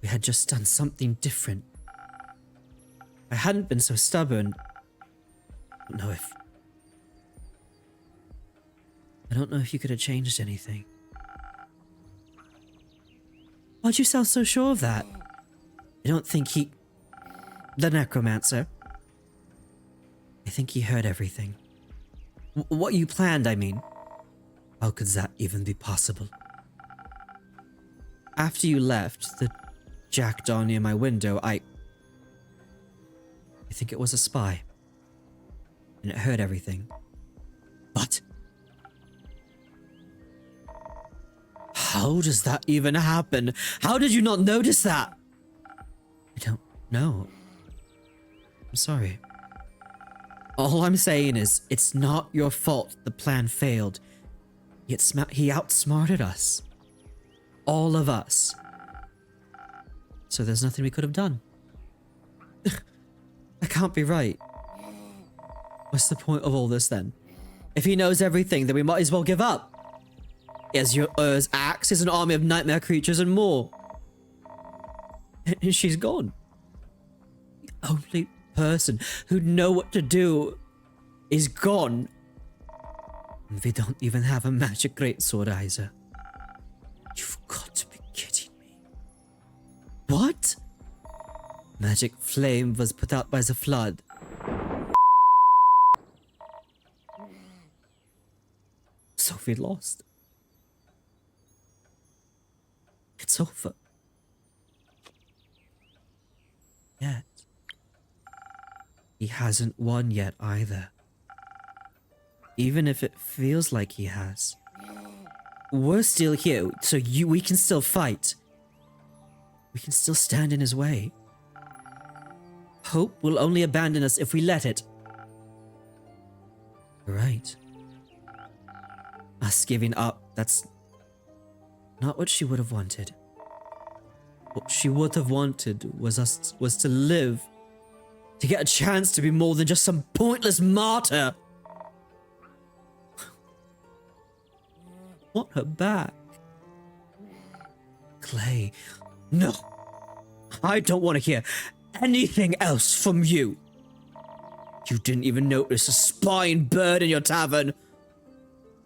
we had just done something different. I hadn't been so stubborn. I don't know if you could have changed anything. Why'd you sound so sure of that? I don't think the necromancer. I think he heard everything. What you planned, I mean. How could that even be possible? After you left the jackdaw near my window, I think it was a spy. And it heard everything. But how does that even happen? How did you not notice that? I don't know. I'm sorry. All I'm saying is, it's not your fault the plan failed. He outsmarted us. All of us. So there's nothing we could have done. That can't be right. What's the point of all this then? If he knows everything, then we might as well give up. He has your axe, is an army of nightmare creatures and more. And she's gone. The only person who'd know what to do is gone. And we don't even have a magic greatsword either. You've got to be kidding me. What? Magic flame was put out by the flood. So we lost. It's over. Yet. He hasn't won yet either. Even if it feels like he has. We're still here, so we can still fight. We can still stand in his way. Hope will only abandon us if we let it. Right. Us giving up, that's not what she would have wanted. What she would have wanted was to live. To get a chance to be more than just some pointless martyr. Want her back. Clay, no. I don't want to hear anything else from you. You didn't even notice a spying bird in your tavern.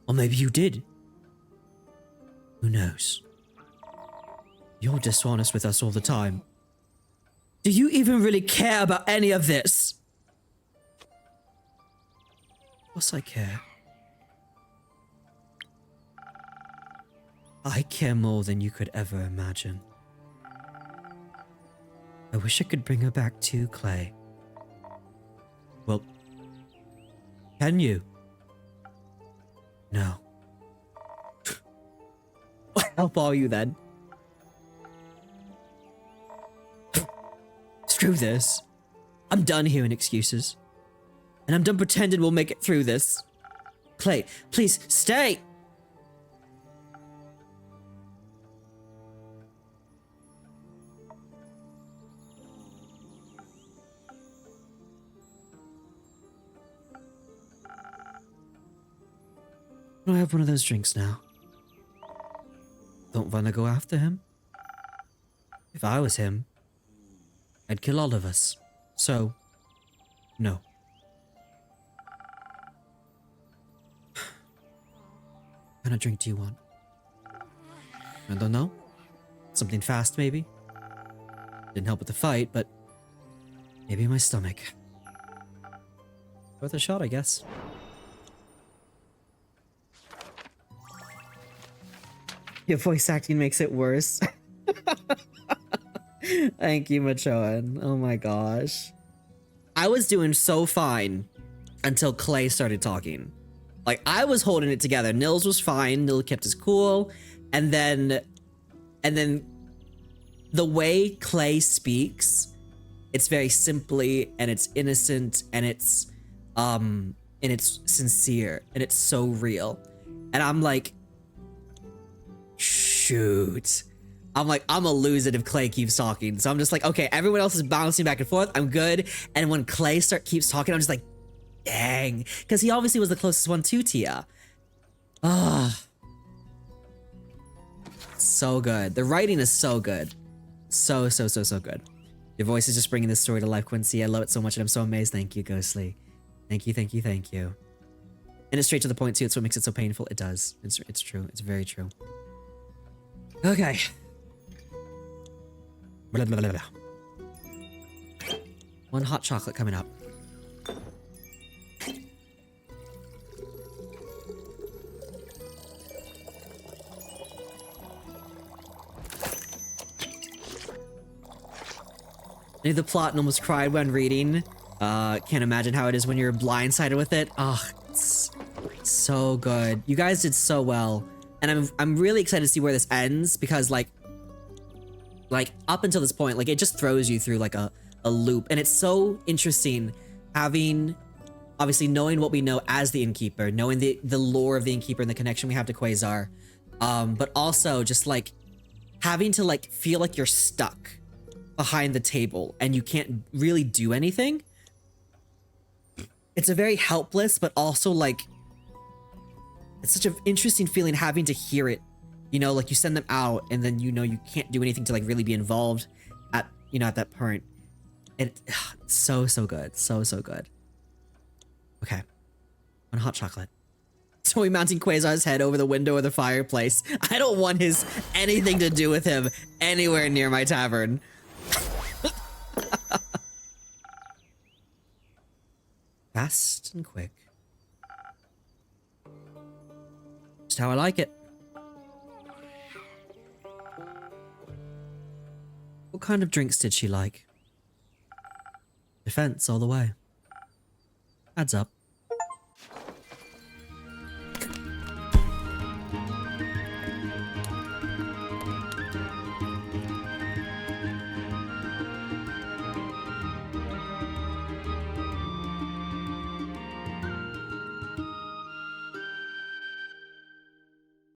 Or maybe you did. Who knows? You're dishonest with us all the time. Do you even really care about any of this? Of course I care. I care more than you could ever imagine. I wish I could bring her back too, Clay. Well, can you? No. What help are you then? Screw this. I'm done hearing excuses. And I'm done pretending we'll make it through this. Clay, please stay! I have one of those drinks now. Don't wanna go after him? If I was him, I'd kill all of us. So, no. What kind of drink do you want? I don't know. Something fast, maybe? Didn't help with the fight, but maybe my stomach. Worth a shot, I guess. Your voice acting makes it worse. Thank you, Machoan. Oh my gosh. I was doing so fine until Clay started talking. Like, I was holding it together. Nils was fine. Nils kept his cool. And then the way Clay speaks, it's very simply and it's innocent and it's sincere and it's so real. And I'm like, shoot. I'm gonna lose it if Clay keeps talking. So I'm just like, okay, everyone else is bouncing back and forth. I'm good. And when Clay keeps talking, I'm just like, dang. Because he obviously was the closest one to Tia. Ah. So good. The writing is so good. So good. Your voice is just bringing this story to life, Quincy. I love it so much and I'm so amazed. Thank you, Ghostly. Thank you. And it's straight to the point too. It's what makes it so painful. It does. It's true. It's very true. Okay. Blah, blah, blah, blah. One hot chocolate coming up. I knew the plot and almost cried when reading. Can't imagine how it is when you're blindsided with it. Oh, it's so good. You guys did so well. And I'm really excited to see where this ends because like up until this point, like it just throws you through like a loop. And it's so interesting having, obviously knowing what we know as the Innkeeper, knowing the lore of the Innkeeper and the connection we have to Quazar. But also just like having to like feel like you're stuck behind the table and you can't really do anything. It's a very helpless, but also like, it's such an interesting feeling having to hear it, you know, like you send them out and then, you know, you can't do anything to like really be involved at, you know, at that point. It's so good. So good. Okay. One hot chocolate. So we mounting Quasar's head over the window of the fireplace. I don't want anything to do with him anywhere near my tavern. Fast and quick. Just how I like it. What kind of drinks did she like? Defense all the way. Adds up.